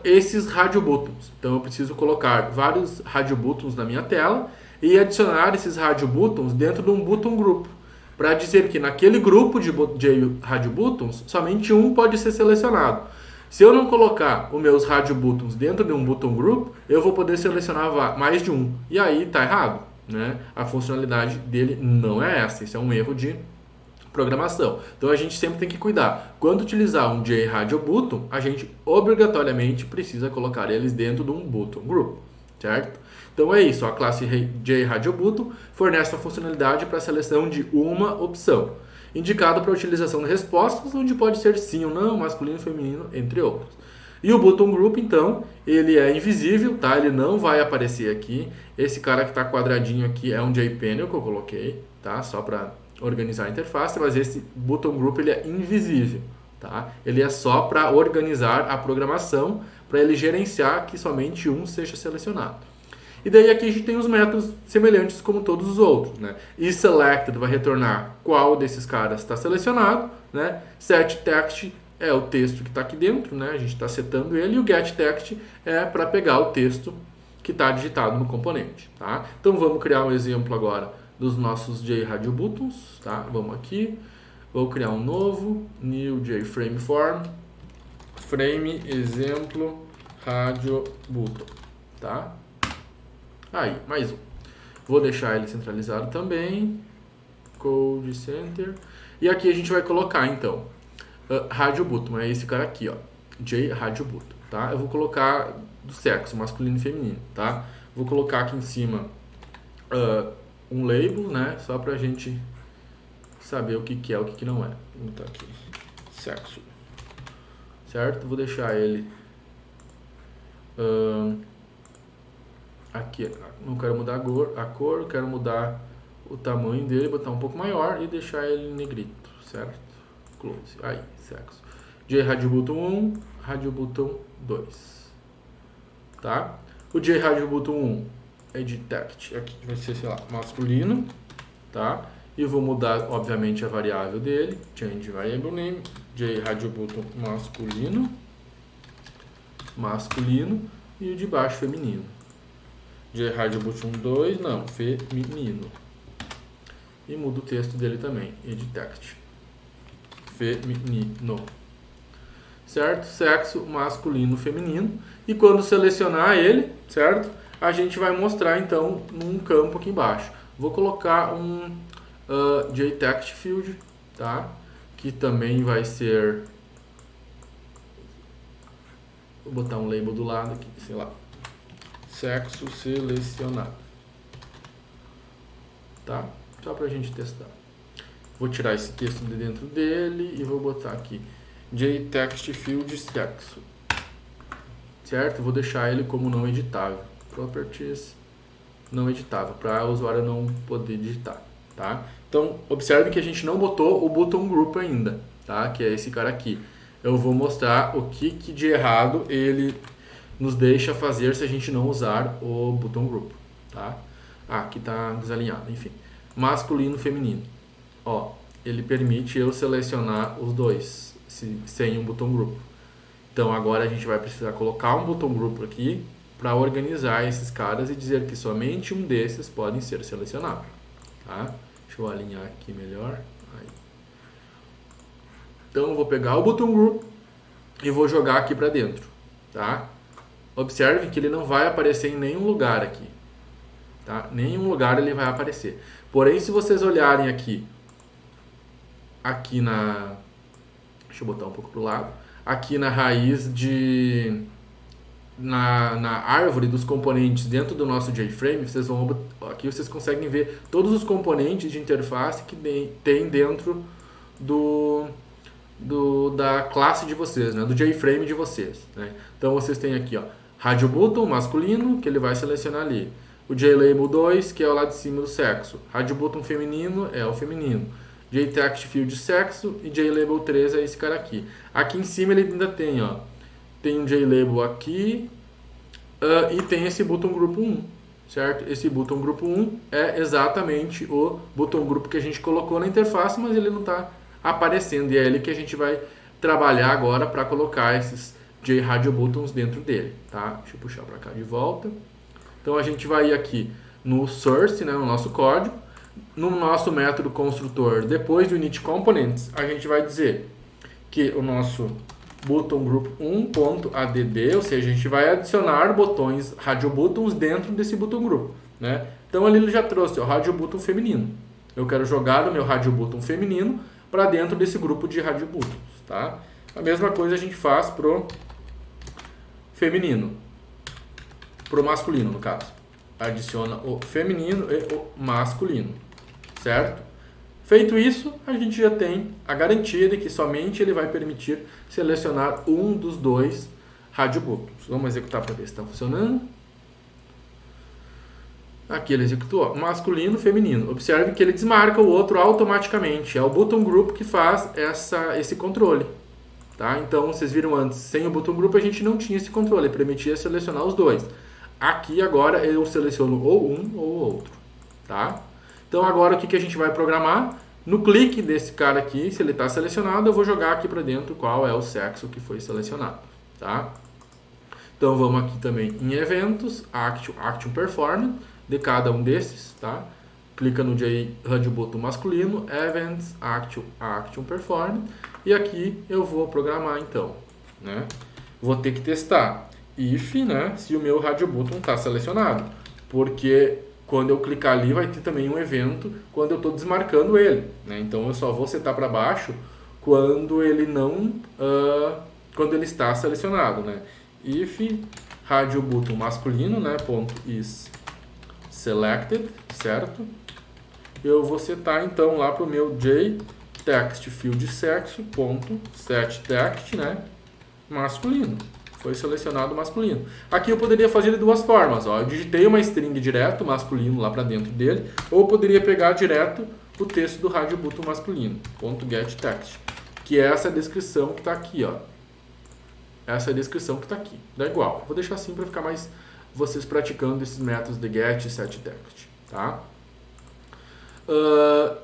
esses RadioButtons. Então eu preciso colocar vários RadioButtons na minha tela e adicionar esses RadioButtons dentro de um Button Group, para dizer que naquele grupo de RadioButtons, somente um pode ser selecionado. Se eu não colocar os meus RadioButtons dentro de um Button Group, eu vou poder selecionar mais de um. E aí está errado, né? A funcionalidade dele não é essa. Isso é um erro de programação. Então a gente sempre tem que cuidar. Quando utilizar um JRadioButton, a gente obrigatoriamente precisa colocar eles dentro de um Button Group, certo? Então é isso, a classe JRadioButton fornece a funcionalidade para a seleção de uma opção, indicado para a utilização de respostas, onde pode ser sim ou não, masculino, feminino, entre outros. E o Button Group, então, ele é invisível, tá? Ele não vai aparecer aqui. Esse cara que está quadradinho aqui é um JPanel que eu coloquei, tá? Só para organizar a interface, mas esse Button Group ele é invisível, tá? Ele é só para organizar a programação, para ele gerenciar que somente um seja selecionado. E daí aqui a gente tem os métodos semelhantes como todos os outros, né? ESelected vai retornar qual desses caras está selecionado, né? setText é o texto que está aqui dentro, né? A gente está setando ele, e o getText é para pegar o texto que está digitado no componente, tá? Então vamos criar um exemplo agora dos nossos JRadioButtons, tá? Vamos aqui, vou criar um novo, new JFrameForm, frame exemplo RadioButton, tá? Aí, mais um. Vou deixar ele centralizado também. Code Center. E aqui a gente vai colocar, então, RadioButton. É esse cara aqui, ó. JRadioButton, tá? Eu vou colocar do sexo, masculino e feminino, tá? Vou colocar aqui em cima um label, né? Só pra gente saber o que é, o que não é. Vou botar aqui. Sexo. Certo? Vou deixar ele... aqui, não quero mudar a cor, quero mudar o tamanho dele, botar um pouco maior e deixar ele negrito, certo? Close, aí, sexo. JRadioButton 1, RadioButton 2, tá? O JRadioButton 1 é de text, aqui vai ser, sei lá, masculino, tá? E vou mudar, obviamente, a variável dele, change variable name, JRadioButton masculino, e o de baixo feminino. JRadioButton 2, não, feminino. E mudo o texto dele também, edit text. Feminino. certo? Sexo masculino, feminino. E quando selecionar ele, certo? A gente vai mostrar então num campo aqui embaixo. Vou colocar um JText Field, tá? Que também vai ser... Vou botar um label do lado aqui, sei lá. Sexo selecionado. Tá? Só pra gente testar. Vou tirar esse texto de dentro dele e vou botar aqui JText Field Sexo. Certo? Vou deixar ele como não editável. Properties não editável, para o usuário não poder digitar, tá? Então, observe que a gente não botou o button group ainda, tá? Que é esse cara aqui. Eu vou mostrar o que de errado ele nos deixa fazer se a gente não usar o button group, tá? Aqui tá desalinhado, enfim. Masculino, feminino. Ó, ele permite eu selecionar os dois sem um button group. Então agora a gente vai precisar colocar um button group aqui para organizar esses caras e dizer que somente um desses podem ser selecionados, tá? Deixa eu alinhar aqui melhor. Aí. Então eu vou pegar o button group e vou jogar aqui para dentro, tá? Observe que ele não vai aparecer em nenhum lugar aqui, tá? Nenhum lugar ele vai aparecer. Porém, se vocês olharem aqui na... Deixa eu botar um pouco pro lado. Aqui na raiz na árvore dos componentes dentro do nosso JFrame, aqui vocês conseguem ver todos os componentes de interface que tem dentro da classe de vocês, né? Do JFrame de vocês, né? Então vocês têm aqui, ó, Radio Button masculino, que ele vai selecionar ali. O JLabel 2, que é o lado de cima do sexo. Radio Button feminino é o feminino. JText Field sexo e JLabel 3 é esse cara aqui. Aqui em cima ele ainda tem, ó, tem um JLabel aqui e tem esse button group 1, certo? Esse button group 1 é exatamente o button group que a gente colocou na interface, mas ele não está aparecendo. E é ele que a gente vai trabalhar agora para colocar esses JRadio buttons dentro dele, tá? Deixa eu puxar para cá de volta. Então a gente vai ir aqui no source, né, no nosso código. No nosso método construtor, depois do init components, a gente vai dizer que o nosso button group 1.add, ou seja, a gente vai adicionar botões radio buttons dentro desse button group, né? Então ali ele já trouxe o radio button feminino. Eu quero jogar o meu radio button feminino para dentro desse grupo de radio buttons, tá? A mesma coisa a gente faz pro feminino, pro masculino no caso. Adiciona o feminino e o masculino, certo? Feito isso, a gente já tem a garantia de que somente ele vai permitir selecionar um dos dois radio buttons. Vamos executar para ver se está funcionando. Aqui ele executou, masculino, feminino. Observe que ele desmarca o outro automaticamente. É o button group que faz esse controle, tá? Então, vocês viram antes, sem o button group a gente não tinha esse controle, ele permitia selecionar os dois. Aqui agora eu seleciono ou um ou outro, tá? Então agora o que a gente vai programar? No clique desse cara aqui, se ele está selecionado, eu vou jogar aqui para dentro qual é o sexo que foi selecionado, tá? Então vamos aqui também em eventos, action performance de cada um desses, tá? Clica no JRadio button masculino, events, action performance, e aqui eu vou programar então, né? Vou ter que testar if, né, se o meu radio button está selecionado, porque quando eu clicar ali vai ter também um evento quando eu estou desmarcando ele, né? Então eu só vou setar para baixo quando ele não, quando ele está selecionado, né? If radio button masculino, né, ponto is selected, certo? Eu vou setar então lá para o meu JText Field sexo ponto set text, né, masculino. Foi selecionado masculino. Aqui eu poderia fazer de duas formas, ó. Eu digitei uma string direto masculino lá para dentro dele, ou eu poderia pegar direto o texto do radio button masculino, .getText, que é essa descrição que está aqui, ó. Essa descrição que está aqui. Dá igual. Vou deixar assim para ficar mais vocês praticando esses métodos de get e setText, tá?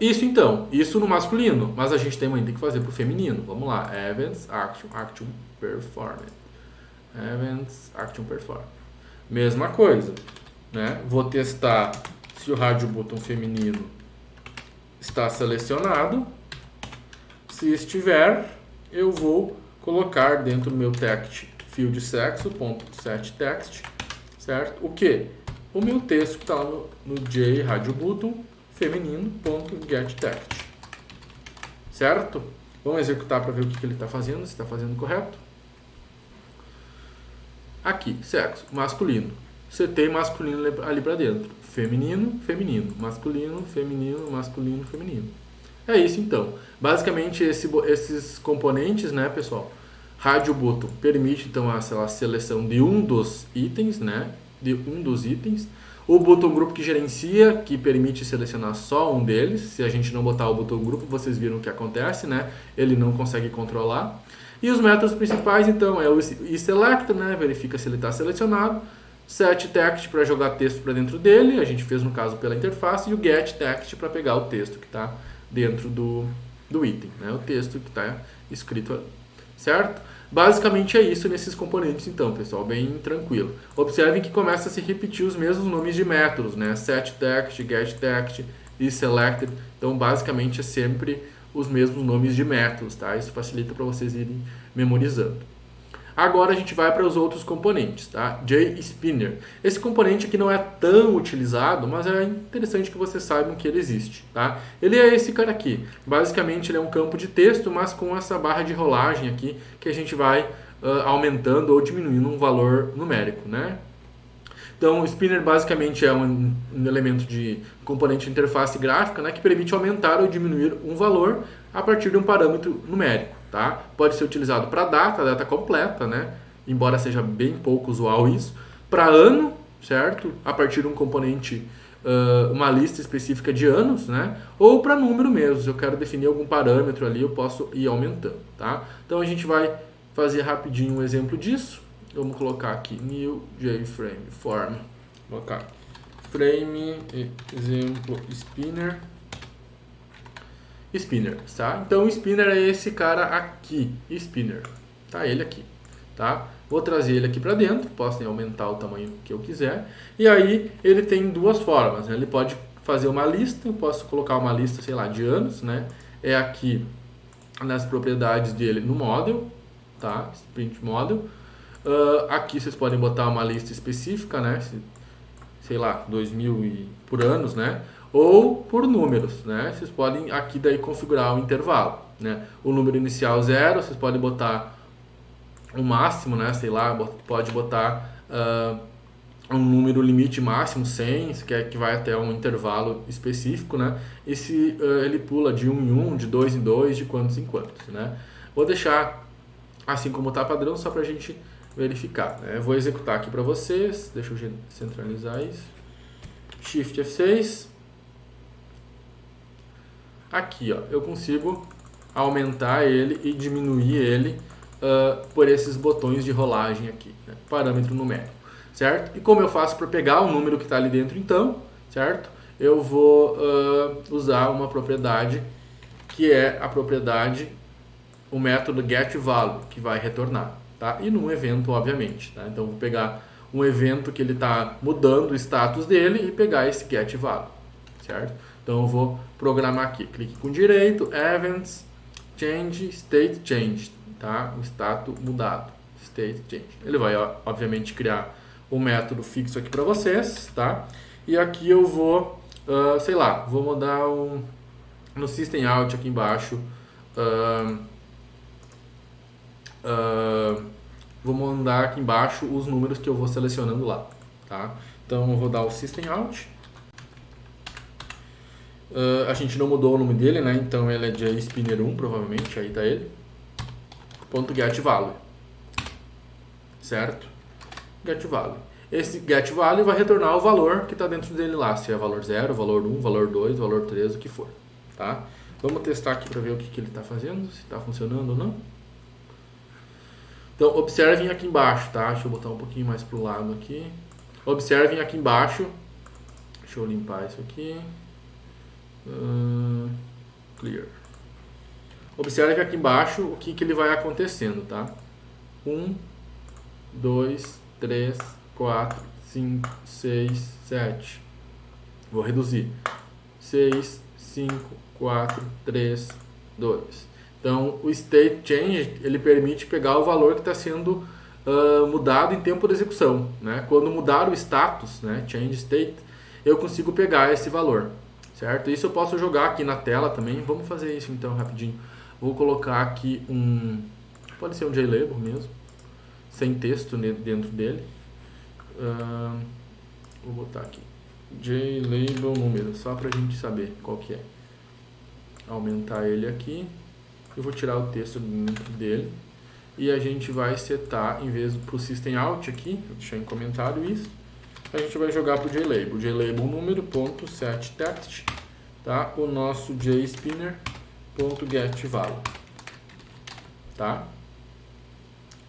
Isso então, isso no masculino, mas a gente também tem que fazer para o feminino. Vamos lá, events, action performance. Events, action performance. Mesma coisa, né? Vou testar se o radio button feminino está selecionado. Se estiver, eu vou colocar dentro do meu text field sexo.setText, certo? O que? O meu texto que está lá no JRadioButton feminino.getText, certo? Vamos executar para ver o que ele está fazendo, se está fazendo correto. Aqui, sexo, masculino. Setei masculino ali para dentro. Feminino, feminino. Masculino, feminino, masculino, feminino. É isso então. Basicamente esses componentes, né, pessoal? RadioButton permite então a seleção de um dos itens, né? De um dos itens. O botão grupo que gerencia, que permite selecionar só um deles. Se a gente não botar o botão grupo, vocês viram o que acontece, né? Ele não consegue controlar. E os métodos principais, então, é o isSelect, né? Verifica se ele está selecionado. SetText para jogar texto para dentro dele, a gente fez no caso pela interface. E o getText para pegar o texto que está dentro do item, né? O texto que está escrito ali, certo? Basicamente é isso nesses componentes então, pessoal, bem tranquilo. Observem que começa a se repetir os mesmos nomes de métodos, né? SetText, getText e selected. Então, basicamente é sempre os mesmos nomes de métodos, tá? Isso facilita para vocês irem memorizando. Agora a gente vai para os outros componentes, tá? JSpinner. Esse componente aqui não é tão utilizado, mas é interessante que vocês saibam que ele existe, tá? Ele é esse cara aqui. Basicamente ele é um campo de texto, mas com essa barra de rolagem aqui, que a gente vai aumentando ou diminuindo um valor numérico, né? Então, o spinner basicamente é um elemento de componente de interface gráfica, né, que permite aumentar ou diminuir um valor a partir de um parâmetro numérico, tá? Pode ser utilizado para data completa, né, embora seja bem pouco usual isso, para ano, certo? A partir de um componente, uma lista específica de anos, né, ou para número mesmo. Se eu quero definir algum parâmetro ali, eu posso ir aumentando, tá? Então, a gente vai fazer rapidinho um exemplo disso. Vamos colocar aqui new JFrame form. Vou colocar frame exemplo spinner. Spinner, tá? Então o spinner é esse cara aqui, spinner. Tá ele aqui, tá? Vou trazer ele aqui para dentro, posso aumentar o tamanho que eu quiser. E aí ele tem duas formas, né? Ele pode fazer uma lista, eu posso colocar uma lista, sei lá, de anos, né? É aqui nas propriedades dele no model, tá? Sprint model. Aqui vocês podem botar uma lista específica, né? Sei lá, 2000 por anos, né? Ou por números, né? Vocês podem aqui daí configurar o intervalo, né? O número inicial 0, vocês podem botar o máximo, né? Sei lá, pode botar um número limite máximo 100, que vai até um intervalo específico, né? E se ele pula de 1 em 1, de 2 em 2, de quantos em quantos, né? Vou deixar assim como está padrão, só para a gente verificar, né? Eu vou executar aqui para vocês. Deixa eu centralizar isso. Shift F6. Aqui, ó, eu consigo aumentar ele e diminuir ele por esses botões de rolagem aqui, né? Parâmetro numérico, certo? E como eu faço para pegar o número que está ali dentro, então, certo? Eu vou usar uma propriedade que é a propriedade, o método getValue, que vai retornar. Tá? E num evento, obviamente. Tá? Então, vou pegar um evento que ele está mudando o status dele e pegar esse getValue, certo? Então, eu vou programar aqui. Clique com direito, Events, Change, State Change. Tá? O status mudado. State Change. Ele vai, obviamente, criar um método fixo aqui para vocês. Tá? E aqui eu vou, sei lá, vou mudar no System Out aqui embaixo. Vou mandar aqui embaixo os números que eu vou selecionando lá, tá? Então eu vou dar o System Out. A gente não mudou o nome dele, né? Então ele é JSpinner 1, provavelmente, aí tá ele. .getValue, certo? GetValue. Esse getValue vai retornar o valor que está dentro dele lá, se é valor 0, valor 1, valor 2, valor 3, o que for, tá? Vamos testar aqui para ver o que ele está fazendo, se está funcionando ou não. Então, observem aqui embaixo, tá? Deixa eu botar um pouquinho mais pro lado aqui. Observem aqui embaixo. Deixa eu limpar isso aqui. Clear. Observem aqui embaixo o que ele vai acontecendo, tá? 1, 2, 3, 4, 5, 6, 7. Vou reduzir. 6, 5, 4, 3, 2. Então, o state change, ele permite pegar o valor que está sendo mudado em tempo de execução, né? Quando mudar o status, né, change state, eu consigo pegar esse valor, certo? Isso eu posso jogar aqui na tela também. Vamos fazer isso então rapidinho. Vou colocar aqui pode ser um JLabel mesmo, sem texto dentro dele. Vou botar aqui JLabel número, só para a gente saber qual que é. Aumentar ele aqui. Eu vou tirar o texto dentro dele. E a gente vai setar, em vez para o system out aqui, vou deixar em comentário isso, a gente vai jogar para o JLabel. JLabel número ponto set text, tá? O nosso JSpinner ponto get value, tá?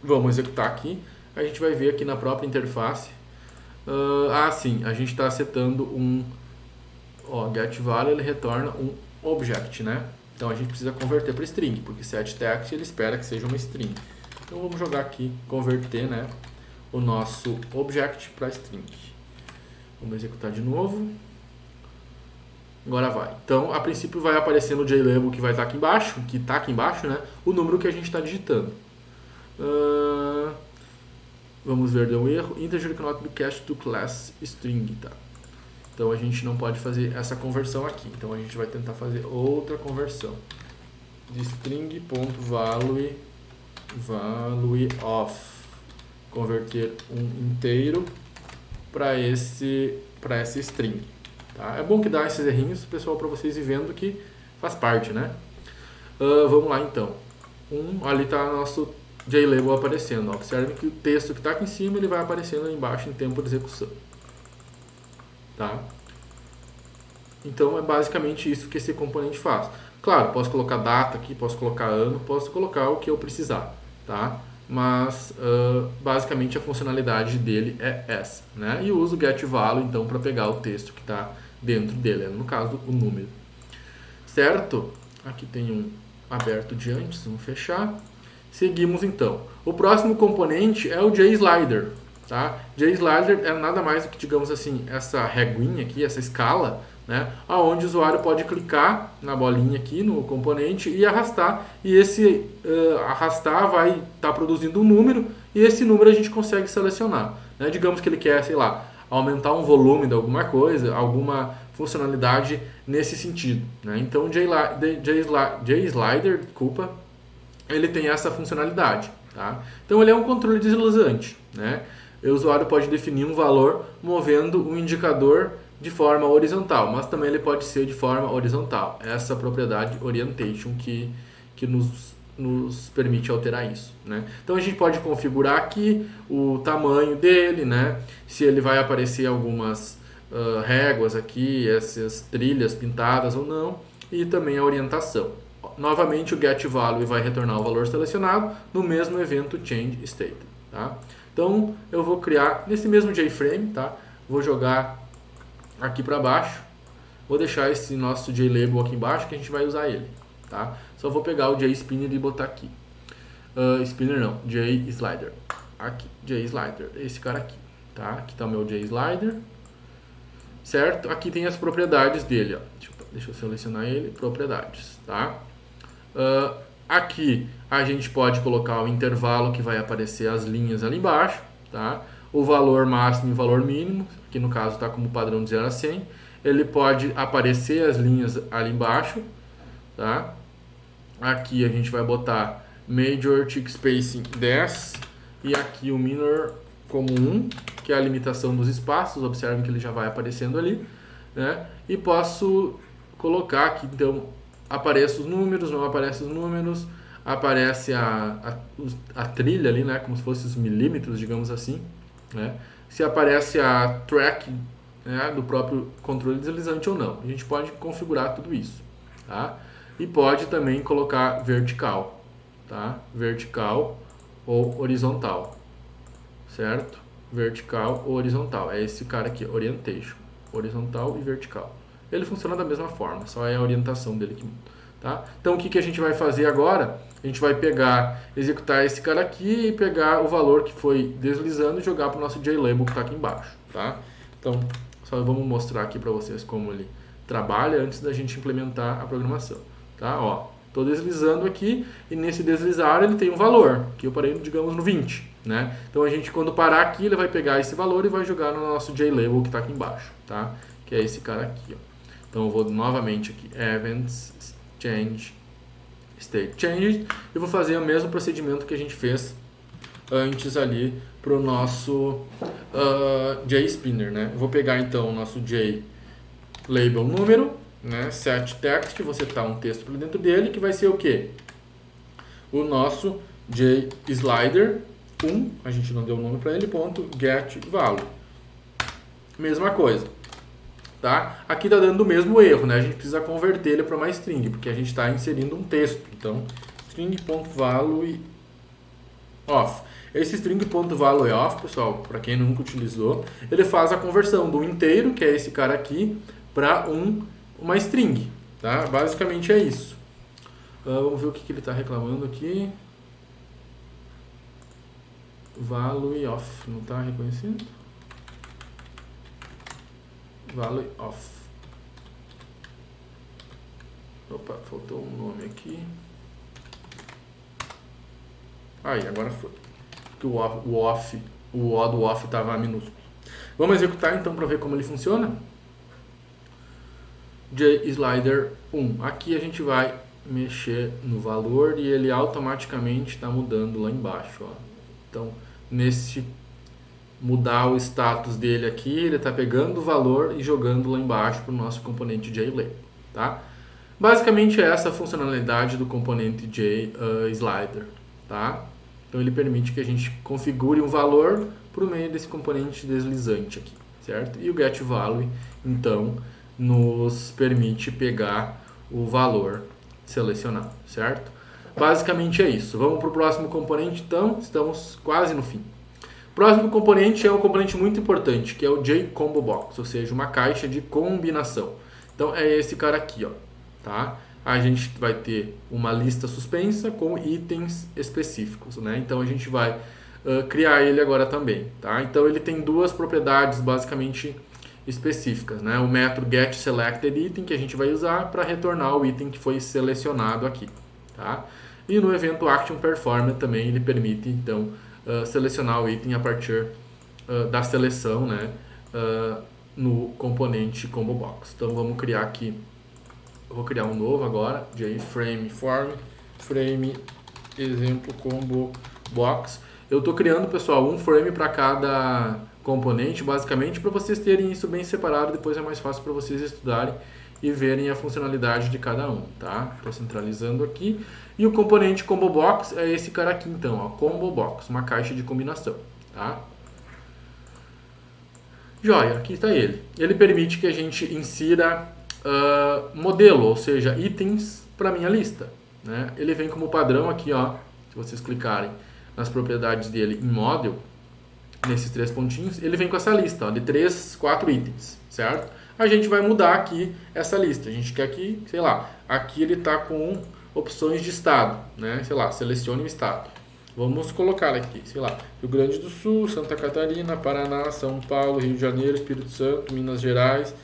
Vamos executar aqui. A gente vai ver aqui na própria interface. Sim, a gente está setando get value, ele retorna um object, né? Então a gente precisa converter para string, porque set text ele espera que seja uma string. Então vamos jogar aqui, converter, né, o nosso object para string. Vamos executar de novo. Agora vai. Então a princípio vai aparecer no JLabel que vai estar aqui embaixo, né, o número que a gente está digitando. Vamos ver, deu um erro. Integer cannot be cached to class string, tá? Então a gente não pode fazer essa conversão aqui. Então a gente vai tentar fazer outra conversão. De string.value of. Converter um inteiro para esse string. Tá? É bom que dá esses errinhos, pessoal, para vocês ir vendo que faz parte, né? Vamos lá então. Ali está nosso JLabel aparecendo. Observe que o texto que está aqui em cima ele vai aparecendo ali embaixo em tempo de execução. Tá? Então é basicamente isso que esse componente faz. Claro, posso colocar data aqui, posso colocar ano, posso colocar o que eu precisar, tá? Mas basicamente a funcionalidade dele é essa, né? E eu uso o getValue então para pegar o texto que está dentro dele, no caso o número, certo? Aqui tem um aberto de antes, vamos fechar. Seguimos então. O próximo componente é o JSlider. Tá? JSlider é nada mais do que, digamos assim, essa reguinha aqui, essa escala, né? Onde o usuário pode clicar na bolinha aqui no componente e arrastar. E esse arrastar vai estar produzindo um número e esse número a gente consegue selecionar. Né? Digamos que ele quer, sei lá, aumentar um volume de alguma coisa, alguma funcionalidade nesse sentido. Né? Então o JSlider, ele tem essa funcionalidade. Tá? Então ele é um controle deslizante, né? O usuário pode definir um valor movendo um indicador de forma horizontal, mas também ele pode ser de forma horizontal. Essa propriedade orientation que nos permite alterar isso, né? Então a gente pode configurar aqui o tamanho dele, né? Se ele vai aparecer algumas réguas aqui, essas trilhas pintadas ou não, e também a orientação. Novamente o getValue vai retornar o valor selecionado no mesmo evento changeState, tá? Então eu vou criar nesse mesmo JFrame, tá? Vou jogar aqui para baixo, vou deixar esse nosso JLabel aqui embaixo que a gente vai usar ele, tá? Só vou pegar o JSpinner e botar aqui. Spinner não, JSlider. Aqui, JSlider, esse cara aqui, tá? Aqui está o meu JSlider, certo? Aqui tem as propriedades dele, ó. Deixa eu selecionar ele, propriedades, tá? Aqui a gente pode colocar o intervalo que vai aparecer as linhas ali embaixo, tá? O valor máximo e o valor mínimo, que no caso está como padrão de 0 a 100. Ele pode aparecer as linhas ali embaixo, tá? Aqui a gente vai botar Major Tick Spacing 10 e aqui o Minor como 1, que é a limitação dos espaços. Observem que ele já vai aparecendo ali, né? E posso colocar aqui, então, aparece os números, não aparece os números, aparece a trilha ali, né, como se fosse os milímetros, digamos assim, né, se aparece a track, né, do próprio controle deslizante ou não. A gente pode configurar tudo isso, tá? E pode também colocar vertical, tá? Vertical ou horizontal, certo? Vertical ou horizontal, é esse cara aqui, orientation, horizontal e vertical. Ele funciona da mesma forma, só é a orientação dele que muda, tá? Então o que a gente vai fazer agora? A gente vai executar esse cara aqui e pegar o valor que foi deslizando e jogar para o nosso JLabel que está aqui embaixo, tá? Então só vamos mostrar aqui para vocês como ele trabalha antes da gente implementar a programação, tá? Ó, Estou deslizando aqui e nesse deslizar ele tem um valor, que eu parei, digamos, no 20, né? Então a gente, quando parar aqui, ele vai pegar esse valor e vai jogar no nosso JLabel que está aqui embaixo, tá? Que é esse cara aqui, ó. Então eu vou novamente aqui, Events, Change, State Change, e vou fazer o mesmo procedimento que a gente fez antes ali para o nosso JSpinner, né? Eu vou pegar então o nosso JLabel número, né? Set text, vou setar um texto para dentro dele, que vai ser o quê? O nosso JSlider 1, a gente não deu nome para ele, ponto, get value. Mesma coisa, tá? Aqui tá dando o mesmo erro, né? A gente precisa converter ele para uma string, porque a gente está inserindo um texto. Então, string.value off. Esse string.value off, pessoal, para quem nunca utilizou, ele faz a conversão do inteiro, que é esse cara aqui, para uma string, tá? Basicamente é isso. Vamos ver o que ele está reclamando aqui. Value off, não está reconhecendo? Value off. Opa, faltou um nome aqui. Aí, agora foi. Porque o O do off estava minúsculo. Vamos executar então para ver como ele funciona. JSlider 1. Aqui a gente vai mexer no valor e ele automaticamente está mudando lá embaixo. Ó. Então, nesse mudar o status dele aqui, ele está pegando o valor e jogando lá embaixo para o nosso componente JLabel. Tá? Basicamente, essa é a funcionalidade do componente JSlider. Tá? Então, ele permite que a gente configure um valor por meio desse componente deslizante aqui. Certo? E o getValue, então, nos permite pegar o valor selecionado, certo? Basicamente é isso. Vamos para o próximo componente, então, estamos quase no fim. O próximo componente é um componente muito importante, que é o JComboBox, ou seja, uma caixa de combinação. Então, é esse cara aqui, ó, tá? A gente vai ter uma lista suspensa com itens específicos, né? Então, a gente vai criar ele agora também, tá? Então, ele tem duas propriedades, basicamente, específicas, né? O método getSelectedItem que a gente vai usar para retornar o item que foi selecionado aqui, tá? E no evento ActionPerformer também ele permite então selecionar o item a partir da seleção, né? No componente ComboBox. Então vamos criar aqui, eu vou criar um novo agora, JFrameForm, frame exemplo ComboBox. Eu estou criando, pessoal, um frame para cada componente, basicamente, para vocês terem isso bem separado, depois é mais fácil para vocês estudarem e verem a funcionalidade de cada um, tá? Estou centralizando aqui. E o componente ComboBox é esse cara aqui, então, ó, ComboBox, uma caixa de combinação, tá? Joia, aqui está ele. Ele permite que a gente insira modelo, ou seja, itens para minha lista, né? Ele vem como padrão aqui, ó, se vocês clicarem nas propriedades dele em Model, nesses 3 pontinhos, ele vem com essa lista ó, de 3, 4 itens, certo? A gente vai mudar aqui essa lista. A gente quer que, sei lá, aqui ele está com opções de estado, né? Sei lá, selecione o estado. Vamos colocar aqui, sei lá, Rio Grande do Sul, Santa Catarina, Paraná, São Paulo, Rio de Janeiro, Espírito Santo, Minas Gerais,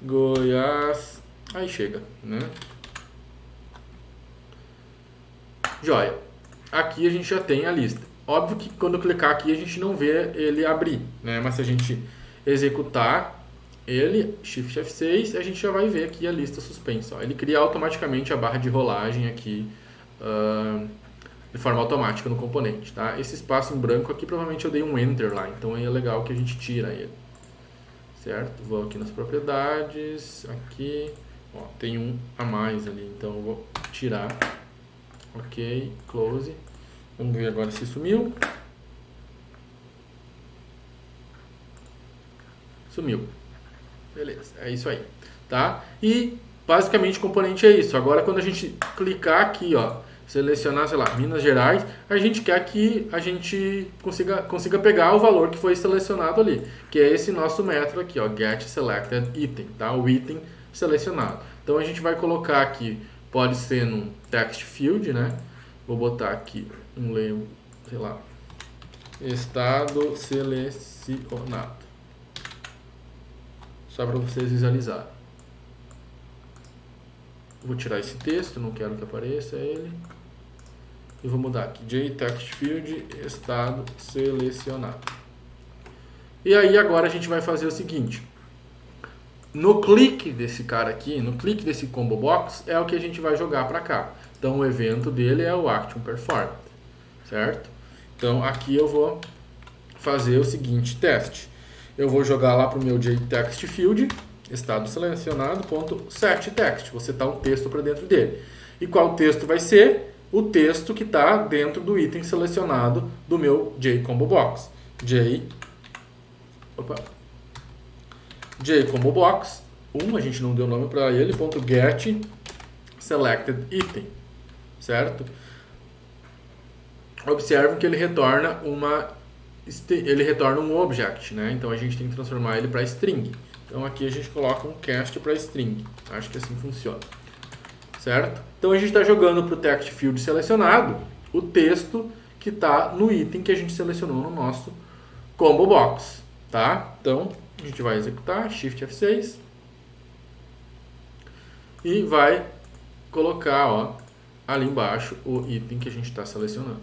Goiás, aí chega, né? Joia. Aqui a gente já tem a lista. Óbvio que quando eu clicar aqui a gente não vê ele abrir, né? Mas se a gente executar ele, Shift F6, a gente já vai ver aqui a lista suspensa. Ó. Ele cria automaticamente a barra de rolagem aqui de forma automática no componente, tá? Esse espaço em branco aqui provavelmente eu dei um Enter lá, então aí é legal que a gente tira ele, certo? Vou aqui nas propriedades, aqui, ó, tem um a mais ali, então eu vou tirar, ok, close. Vamos ver agora se sumiu. Sumiu. Beleza, é isso aí, tá? E basicamente o componente é isso. Agora quando a gente clicar aqui, ó, selecionar, sei lá, Minas Gerais, a gente quer que a gente consiga pegar o valor que foi selecionado ali, que é esse nosso método aqui, ó, getSelectedItem, tá? O item selecionado. Então a gente vai colocar aqui, pode ser num text field, né? Vou botar aqui um label, sei lá, estado selecionado. Só para vocês visualizarem. Vou tirar esse texto, não quero que apareça ele. E vou mudar aqui, JTextField, estado selecionado. E aí agora a gente vai fazer o seguinte. No clique desse cara aqui, no clique desse combo box, é o que a gente vai jogar para cá. Então o evento dele é o Action Performed, certo? Então aqui eu vou fazer o seguinte teste. Eu vou jogar lá para o meu JTextField, estado selecionado, .setText. Vou setar um texto para dentro dele. E qual texto vai ser? O texto que está dentro do item selecionado do meu JComboBox. JComboBox 1, a gente não deu nome para ele, .get selected item, certo? Observe que ele retorna um object, né? Então a gente tem que transformar ele para string. Então aqui a gente coloca um cast para string. Acho que assim funciona. Certo? Então a gente está jogando para o text field selecionado o texto que está no item que a gente selecionou no nosso combo box. Tá? Então a gente vai executar, Shift F6 e vai colocar, ó, ali embaixo o item que a gente está selecionando.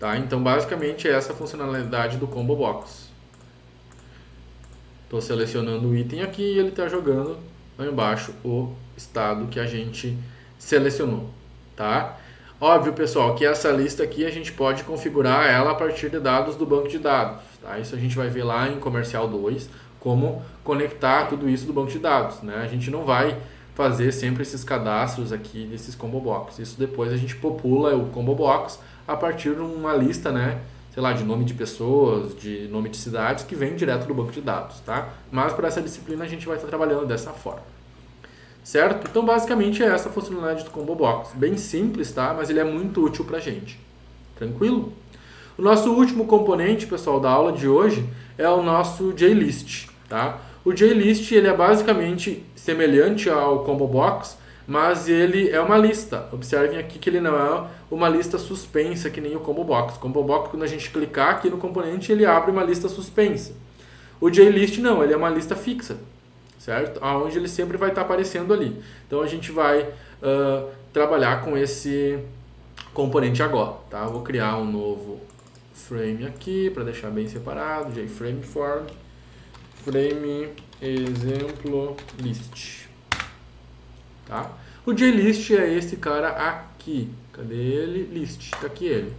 Tá? Então basicamente é essa a funcionalidade do combo box. Estou selecionando o item aqui e ele está jogando lá embaixo o estado que a gente selecionou, tá? Óbvio, pessoal, que essa lista aqui a gente pode configurar ela a partir de dados do banco de dados, tá? Isso a gente vai ver lá em Comercial 2, como conectar tudo isso do banco de dados, né? A gente não vai fazer sempre esses cadastros aqui desses combo box. Isso depois a gente popula o combo box a partir de uma lista, né? Sei lá, de nome de pessoas, de nome de cidades, que vem direto do banco de dados, tá? Mas para essa disciplina a gente vai estar trabalhando dessa forma. Certo? Então, basicamente, é essa a funcionalidade do Combo Box. Bem simples, tá? Mas ele é muito útil pra gente. Tranquilo? O nosso último componente, pessoal, da aula de hoje é o nosso JList, tá? O JList, ele é basicamente semelhante ao Combo Box, mas ele é uma lista. Observem aqui que ele não é uma lista suspensa, que nem o Combo Box. O Combo Box, quando a gente clicar aqui no componente, ele abre uma lista suspensa. O JList não, ele é uma lista fixa. Certo? Onde ele sempre vai estar aparecendo ali. Então a gente vai trabalhar com esse componente agora. Tá? Vou criar um novo frame aqui para deixar bem separado. JFrame form, frame exemplo list. Tá? O JList é esse cara aqui. Cadê ele? List. Tá aqui ele.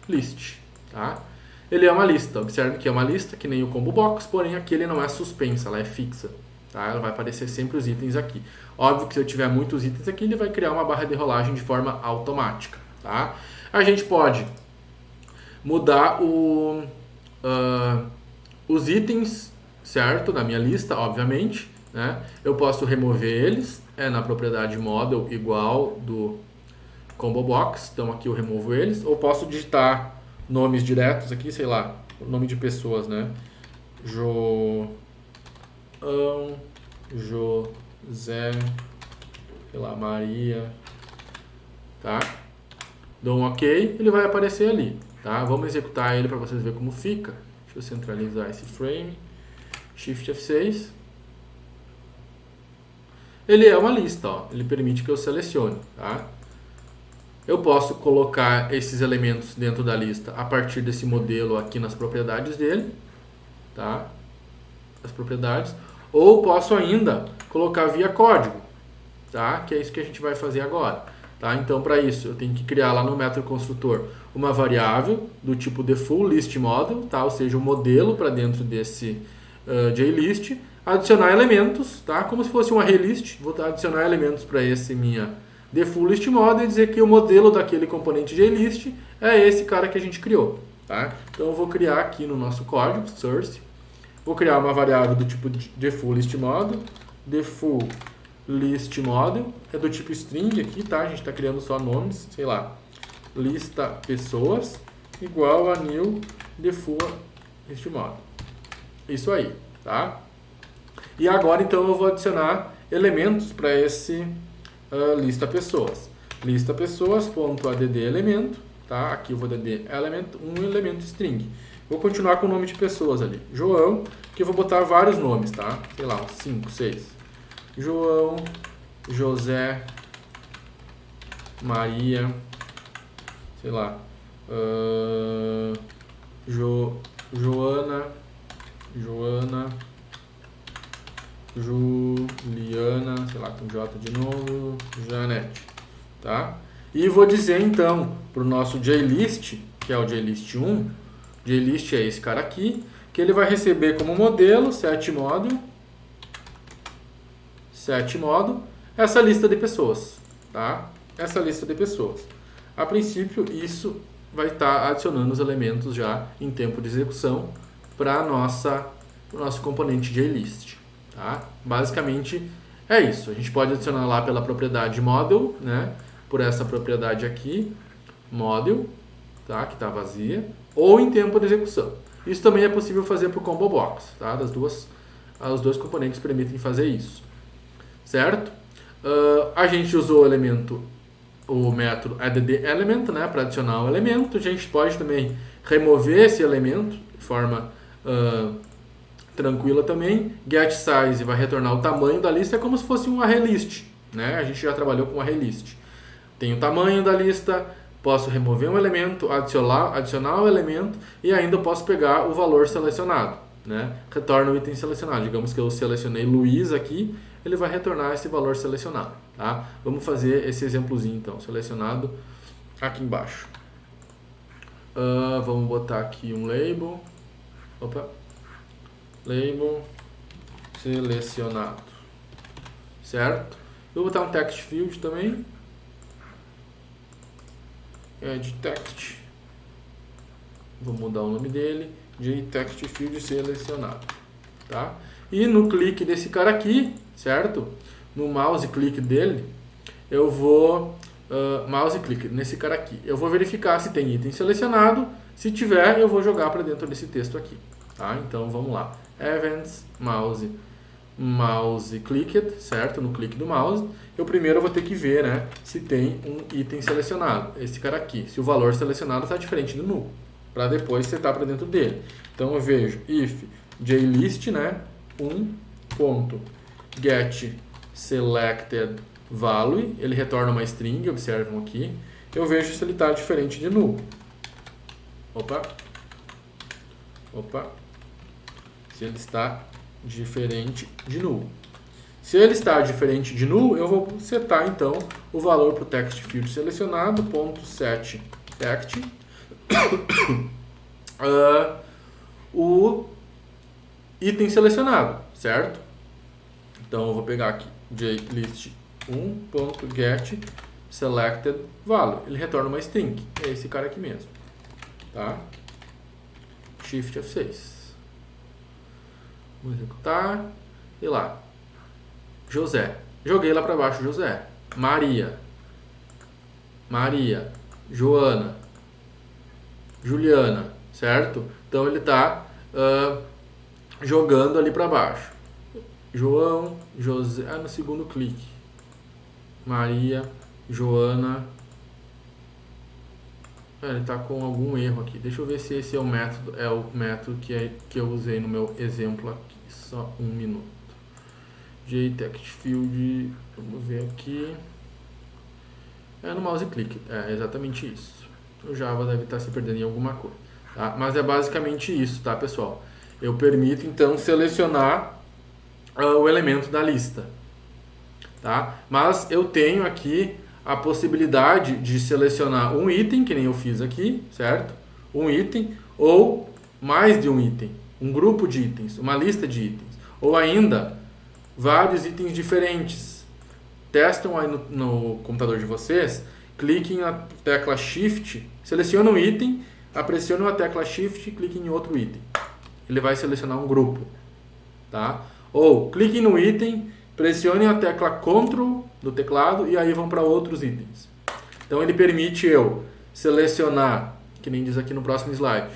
List. Tá? Ele é uma lista. Observe que é uma lista, que nem o Combo Box, porém aqui ele não é suspensa, ela é fixa. Tá? Ela vai aparecer sempre os itens aqui. Óbvio que se eu tiver muitos itens aqui, ele vai criar uma barra de rolagem de forma automática. Tá? A gente pode mudar os itens, certo? Da minha lista, obviamente. Né? Eu posso remover eles. Na propriedade model igual do Combo Box. Então aqui eu removo eles. Ou posso digitar nomes diretos aqui, sei lá, nome de pessoas, né? José, sei lá, Maria, tá? Dou um OK, ele vai aparecer ali, tá? Vamos executar ele para vocês verem como fica. Deixa eu centralizar esse frame, Shift F6. Ele é uma lista, ó. Ele permite que eu selecione, tá? Eu posso colocar esses elementos dentro da lista a partir desse modelo aqui nas propriedades dele, tá? As propriedades. Ou posso ainda colocar via código, tá? Que é isso que a gente vai fazer agora, tá? Então, para isso, eu tenho que criar lá no método construtor uma variável do tipo defaultListModel, tá? Ou seja, um modelo para dentro desse JList, adicionar elementos, tá? Como se fosse um ArrayList, vou adicionar elementos para esse minha defaultListModel e dizer que o modelo daquele componente JList é esse cara que a gente criou, tá? Então, eu vou criar aqui no nosso código, source. Vou criar uma variável do tipo defaultListModel. DefaultListModel é do tipo string aqui, tá? A gente está criando só nomes, sei lá, lista pessoas igual a new defaultListModel. Isso aí, tá? E agora então eu vou adicionar elementos para esse lista pessoas. Lista pessoas.add elemento, tá? Aqui eu vou add element, um elemento string. Vou continuar com o nome de pessoas ali. João, que eu vou botar vários nomes, tá? Sei lá, 5, 6. João, José, Maria, sei lá, Joana, Juliana, sei lá, com J de novo, Janete, tá? E vou dizer então para o nosso JList, que é o JList 1, JList é esse cara aqui, que ele vai receber como modelo, set model, essa lista de pessoas, tá? Essa lista de pessoas. A princípio, isso vai estar adicionando os elementos já em tempo de execução para o nosso componente JList, tá? Basicamente é isso. A gente pode adicionar lá pela propriedade model, né? Por essa propriedade aqui, model, tá? Que está vazia, ou em tempo de execução. Isso também é possível fazer por combo box, tá? Os dois componentes permitem fazer isso, certo? A gente usou o método addElement, né, para adicionar o elemento. A gente pode também remover esse elemento de forma tranquila também. GetSize vai retornar o tamanho da lista, é como se fosse um ArrayList, né? A gente já trabalhou com ArrayList. Tem o tamanho da lista, posso remover um elemento, adicionar o elemento e ainda posso pegar o valor selecionado, né? Retorna o item selecionado. Digamos que eu selecionei Luiz aqui, ele vai retornar esse valor selecionado, tá? Vamos fazer esse exemplozinho então, selecionado aqui embaixo. Vamos botar aqui um label. Label selecionado, certo? Vou botar um text field também. Add text. Vou mudar o nome dele de text field selecionado, tá? E no clique desse cara aqui, certo? No mouse clique dele, eu vou mouse clique nesse cara aqui. Eu vou verificar se tem item selecionado. Se tiver, eu vou jogar para dentro desse texto aqui, tá? Então vamos lá. Events mouse clicked, certo? No clique do mouse, eu primeiro vou ter que ver, né, se tem um item selecionado, esse cara aqui, se o valor selecionado está diferente do null, para depois setar para dentro dele. Então eu vejo if JList, né, get selected value, ele retorna uma string, observam aqui. Eu vejo se ele está diferente de null. Se ele está diferente de null. Se ele está diferente de null, eu vou setar então o valor para o text field selecionado, .set text, o item selecionado, certo? Então eu vou pegar aqui JList 1.get selected value. Ele retorna uma string, é esse cara aqui mesmo, tá? Shift F6. Vou executar. E lá. José. Joguei lá para baixo José. Maria. Joana. Juliana. Certo? Então ele está jogando ali para baixo. João. José. No segundo clique. Maria. Joana. Ele está com algum erro aqui. Deixa eu ver se esse é o método que eu usei no meu exemplo aqui. Só um minuto. JTextField, vamos ver aqui. No mouse click, é exatamente isso. O Java deve estar se perdendo em alguma coisa, tá? Mas é basicamente isso, tá, pessoal? Eu permito então selecionar o elemento da lista, tá? Mas eu tenho aqui a possibilidade de selecionar um item, que nem eu fiz aqui, certo? Um item, ou mais de um item, um grupo de itens, uma lista de itens, ou ainda vários itens diferentes. Testam aí no computador de vocês, cliquem na tecla Shift, selecionam um item, pressionem a tecla Shift e cliquem em outro item. Ele vai selecionar um grupo, tá? Ou cliquem no item, pressionem a tecla Ctrl do teclado e aí vão para outros itens. Então ele permite eu selecionar, que nem diz aqui no próximo slide,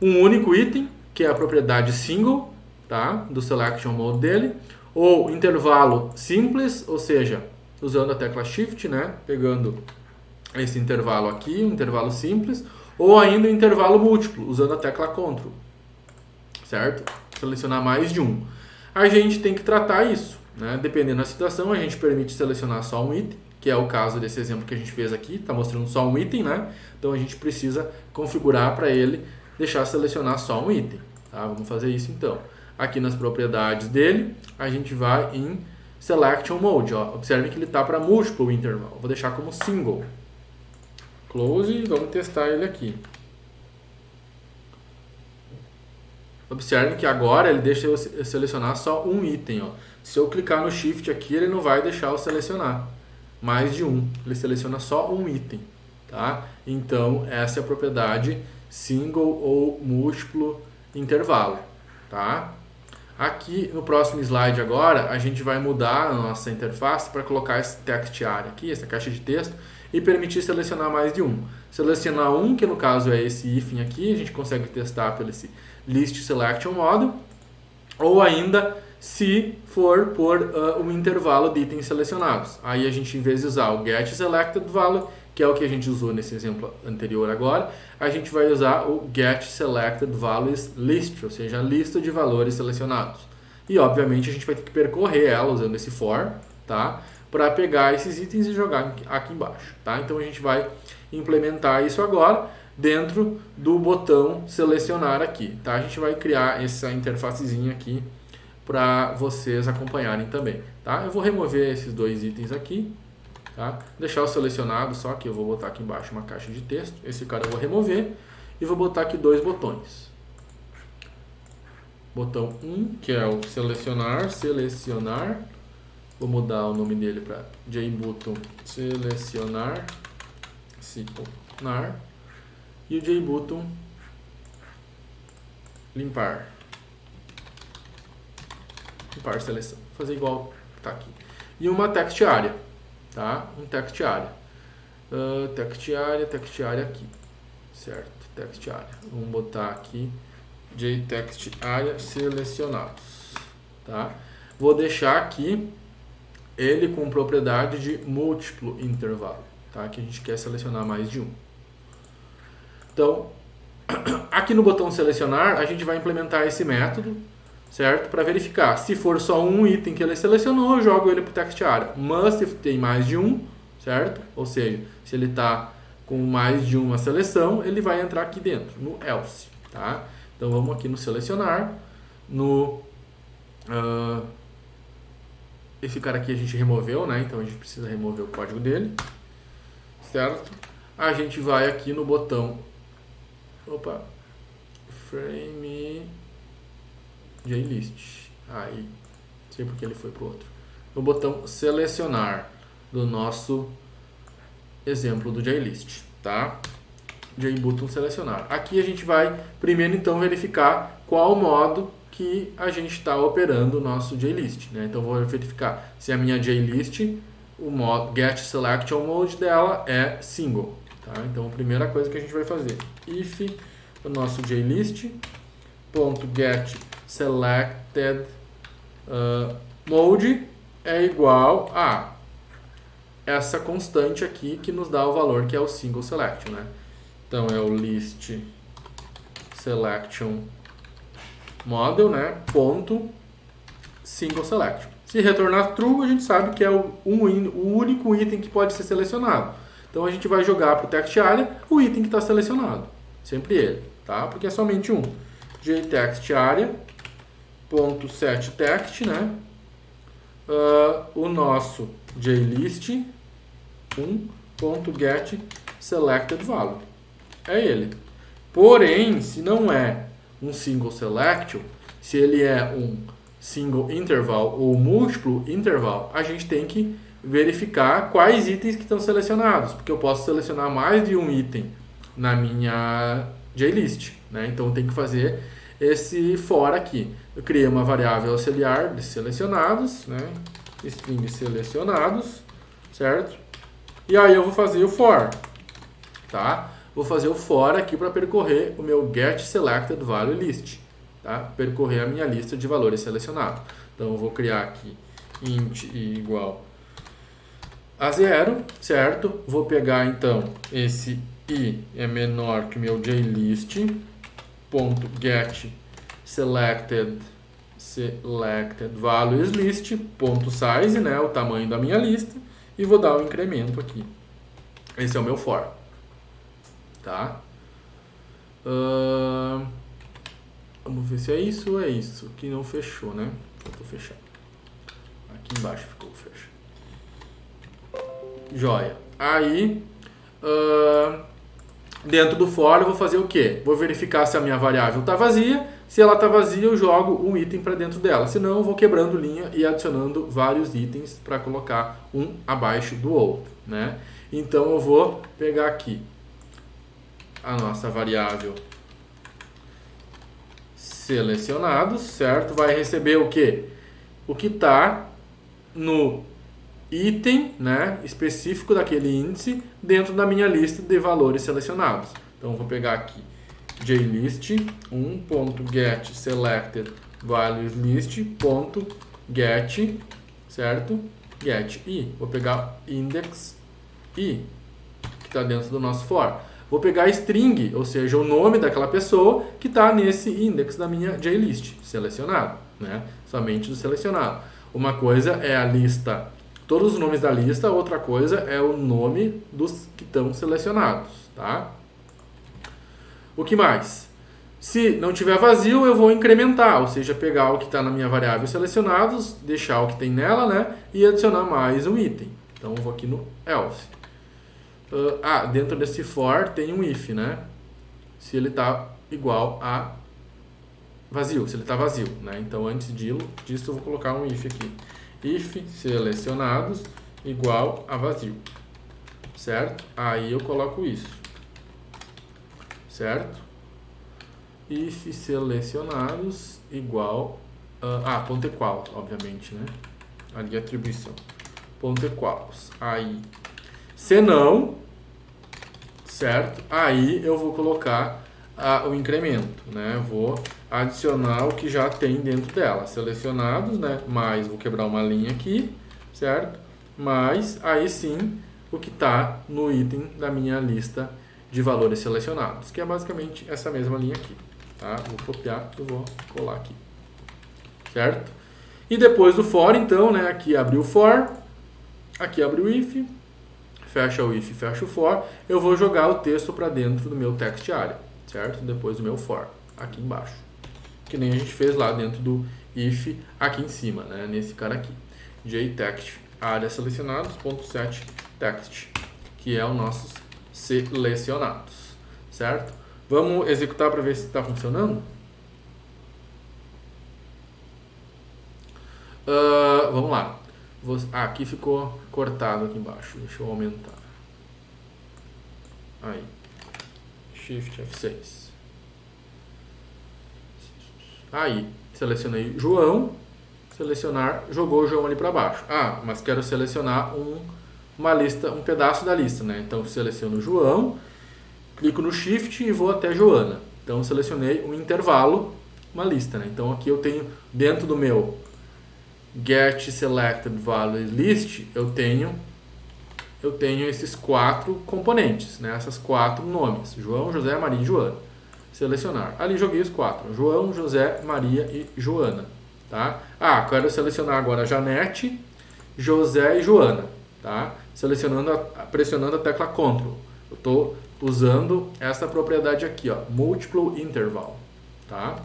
um único item, que é a propriedade single, tá? Do selection mode dele, ou intervalo simples, ou seja, usando a tecla Shift, né? Pegando esse intervalo aqui, um intervalo simples, ou ainda um intervalo múltiplo, usando a tecla Ctrl, certo? Selecionar mais de um. A gente tem que tratar isso, né? Dependendo da situação, a gente permite selecionar só um item, que é o caso desse exemplo que a gente fez aqui, está mostrando só um item, né? Então a gente precisa configurar para ele deixar selecionar só um item, tá? Vamos fazer isso então. Aqui nas propriedades dele, a gente vai em Selection Mode, ó. Observe que ele está para múltiplo interval. Vou deixar como single. Close e vamos testar ele aqui. Observe que agora ele deixa eu selecionar só um item, ó. Se eu clicar no Shift aqui, ele não vai deixar eu selecionar mais de um. Ele seleciona só um item, tá? Então, essa é a propriedade single ou múltiplo intervalo, tá? Aqui no próximo slide agora, a gente vai mudar a nossa interface para colocar esse text area aqui, essa caixa de texto, e permitir selecionar mais de um. Selecionar um, que no caso é esse hífen aqui, a gente consegue testar pelo esse list selection model, ou ainda se for por um intervalo de itens selecionados. Aí a gente, em vez de usar o get selected value, que é o que a gente usou nesse exemplo anterior agora, a gente vai usar o get selected values list, ou seja, a lista de valores selecionados. E obviamente a gente vai ter que percorrer ela usando esse for, tá? Para pegar esses itens e jogar aqui embaixo, tá? Então a gente vai implementar isso agora dentro do botão selecionar aqui, tá? A gente vai criar essa interfacezinha aqui para vocês acompanharem também, tá? Eu vou remover esses dois itens aqui, tá? Deixar o selecionado, só que eu vou botar aqui embaixo uma caixa de texto. Esse cara eu vou remover e vou botar aqui dois botões. Botão 1, que é o selecionar. Vou mudar o nome dele para JButton selecionar. E o JButton limpar seleção. Vou fazer igual tá aqui. E uma text area, tá? Um text area. Text area aqui. Certo? Text area. Vamos botar aqui JText area selecionados, tá? Vou deixar aqui ele com propriedade de múltiplo intervalo, tá? Que a gente quer selecionar mais de um. Então, aqui no botão selecionar, a gente vai implementar esse método, certo? Para verificar. Se for só um item que ele selecionou, eu jogo ele para o text area. Mas se tem mais de um, certo? Ou seja, se ele está com mais de uma seleção, ele vai entrar aqui dentro, no else, tá? Então vamos aqui no selecionar, no esse cara aqui a gente removeu, né? Então a gente precisa remover o código dele, certo? A gente vai aqui no botão frame JList. Aí, não sei porque ele foi pro outro. No botão selecionar do nosso exemplo do JList, tá? JButton selecionar. Aqui a gente vai primeiro então verificar qual modo que a gente está operando o nosso JList, né? Então vou verificar se a minha JList, o modo get selection mode dela é single, tá? Então a primeira coisa que a gente vai fazer, if o nosso JList.get selected mode é igual a essa constante aqui que nos dá o valor que é o single selection, né? Então é o list selection model, né? Ponto single selection. Se retornar true, a gente sabe que é o único item que pode ser selecionado. Então a gente vai jogar para o text area o item que está selecionado, sempre ele, tá? Porque é somente um. JText area ponto set text, né? O nosso JList ponto get selected value. É ele. Porém, se não é um single selection, se ele é um single interval ou múltiplo interval, a gente tem que verificar quais itens que estão selecionados, porque eu posso selecionar mais de um item na minha JList, né? Então tem que fazer esse for aqui. Eu criei uma variável auxiliar de selecionados, né? String selecionados, certo? E aí eu vou fazer o for, tá? Vou fazer o for aqui para percorrer o meu get selected value list, tá? Percorrer a minha lista de valores selecionados. Então eu vou criar aqui int igual a 0, certo? Vou pegar então esse i é menor que o meu JList.get selected values list.size, né? O tamanho da minha lista. e vou dar um incremento aqui. Esse é o meu for, tá? Vamos ver se é isso ou é isso. Aqui não fechou, né? Faltou fechar. Aqui embaixo ficou fechado. Joia. Aí, dentro do for eu vou fazer o quê? Vou verificar se a minha variável está vazia. Se ela está vazia, eu jogo um item para dentro dela. Senão, eu vou quebrando linha e adicionando vários itens para colocar um abaixo do outro, né? Então, eu vou pegar aqui a nossa variável selecionados, certo? Vai receber o quê? O que está no item, né, específico daquele índice dentro da minha lista de valores selecionados. Então, eu vou pegar aqui JList 1.get selected values list.get, certo? Get i. Vou pegar index i, que está dentro do nosso for. Vou pegar string, ou seja, o nome daquela pessoa que está nesse index da minha JList, selecionado, né? Somente do selecionado. Uma coisa é a lista, todos os nomes da lista, outra coisa é o nome dos que estão selecionados, tá? O que mais? Se não tiver vazio, eu vou incrementar, ou seja, pegar o que está na minha variável selecionados, deixar o que tem nela, né? E adicionar mais um item. Então, eu vou aqui no else. Dentro desse for tem um if, né? Se ele está igual a vazio, se ele está vazio, né? Então, antes disso, eu vou colocar um if aqui. If selecionados igual a vazio, certo? Aí eu coloco isso, certo? If selecionados igual ponto equal, obviamente, né? Ali a atribuição ponto equals. Aí, se não, certo? Aí eu vou colocar o incremento, né? Vou adicionar o que já tem dentro dela, selecionados, né? Mais, vou quebrar uma linha aqui, certo? Mas aí sim o que está no item da minha lista de valores selecionados, que é basicamente essa mesma linha aqui, tá? Vou copiar e vou colar aqui, certo? E depois do for, então, né? Aqui abriu o for, aqui abre o if, fecha o if, fecha o for, eu vou jogar o texto para dentro do meu text area, certo? Depois do meu for, aqui embaixo. Que nem a gente fez lá dentro do if aqui em cima, né? Nesse cara aqui. jtext área selecionados, .set text, que é o nossos selecionados, certo? Vamos executar para ver se está funcionando? Vamos lá. Aqui ficou cortado aqui embaixo. Deixa eu aumentar. Aí. Shift F6. Aí, selecionei João. Selecionar, jogou o João ali para baixo. Mas quero selecionar uma lista, um pedaço da lista, né? Então, seleciono João, clico no Shift e vou até Joana. Então, selecionei um intervalo, uma lista, né? Então, aqui eu tenho, dentro do meu Get Selected Values List, eu tenho esses 4 componentes, né? Essas 4 nomes, João, José, Maria e Joana. Selecionar. Ali joguei os 4, João, José, Maria e Joana, tá? Quero selecionar agora Janete, José e Joana, tá? Pressionando a tecla Ctrl. Eu estou usando essa propriedade aqui, ó, Multiple Interval, tá?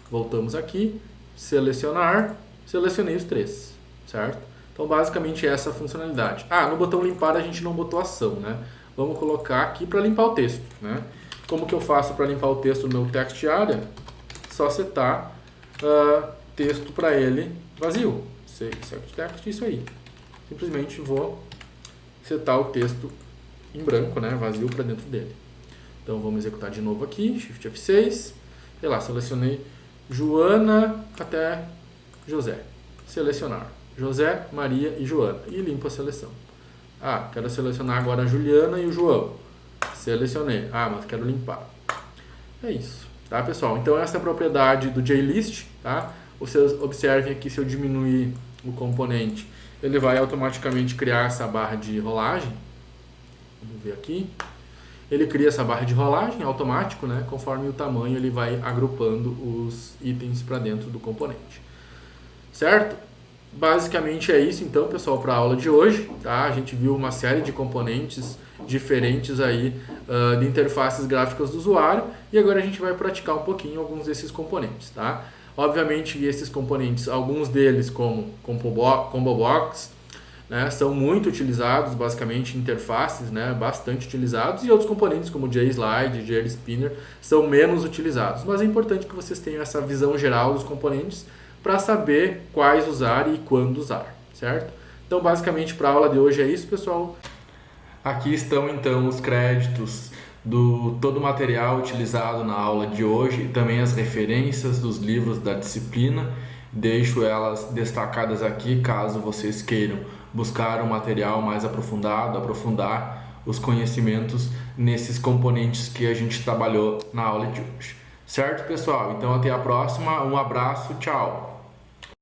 Voltamos aqui, selecionar, selecionei os 3, certo? Então, basicamente, essa é a funcionalidade. No botão limpar a gente não botou ação, né? Vamos colocar aqui para limpar o texto, né? Como que eu faço para limpar o texto no meu text area? Só setar texto para ele vazio. Set text, isso aí. Simplesmente vou setar o texto em branco, né? Vazio para dentro dele. Então, vamos executar de novo aqui. Shift F6. Sei lá, selecionei Joana até José. Selecionar. José, Maria e Joana. E limpo a seleção. Quero selecionar agora a Juliana e o João. Selecionei. Mas quero limpar. É isso. Tá, pessoal? Então, essa é a propriedade do JList, tá? Vocês observem aqui, se eu diminuir o componente, ele vai automaticamente criar essa barra de rolagem. Vamos ver aqui. Ele cria essa barra de rolagem automático, né? Conforme o tamanho, ele vai agrupando os itens para dentro do componente. Certo? Basicamente é isso então, pessoal, para a aula de hoje, tá? A gente viu uma série de componentes diferentes aí de interfaces gráficas do usuário e agora a gente vai praticar um pouquinho alguns desses componentes, tá? Obviamente esses componentes, alguns deles como Combo Box, né, são muito utilizados, basicamente interfaces, né, bastante utilizados, e outros componentes como JSlide, JSpinner são menos utilizados, mas é importante que vocês tenham essa visão geral dos componentes para saber quais usar e quando usar, certo? Então, basicamente, para a aula de hoje é isso, pessoal. Aqui estão, então, os créditos do todo o material utilizado na aula de hoje e também as referências dos livros da disciplina. Deixo elas destacadas aqui caso vocês queiram buscar um material mais aprofundado, aprofundar os conhecimentos nesses componentes que a gente trabalhou na aula de hoje. Certo, pessoal? Então, até a próxima. Um abraço, tchau!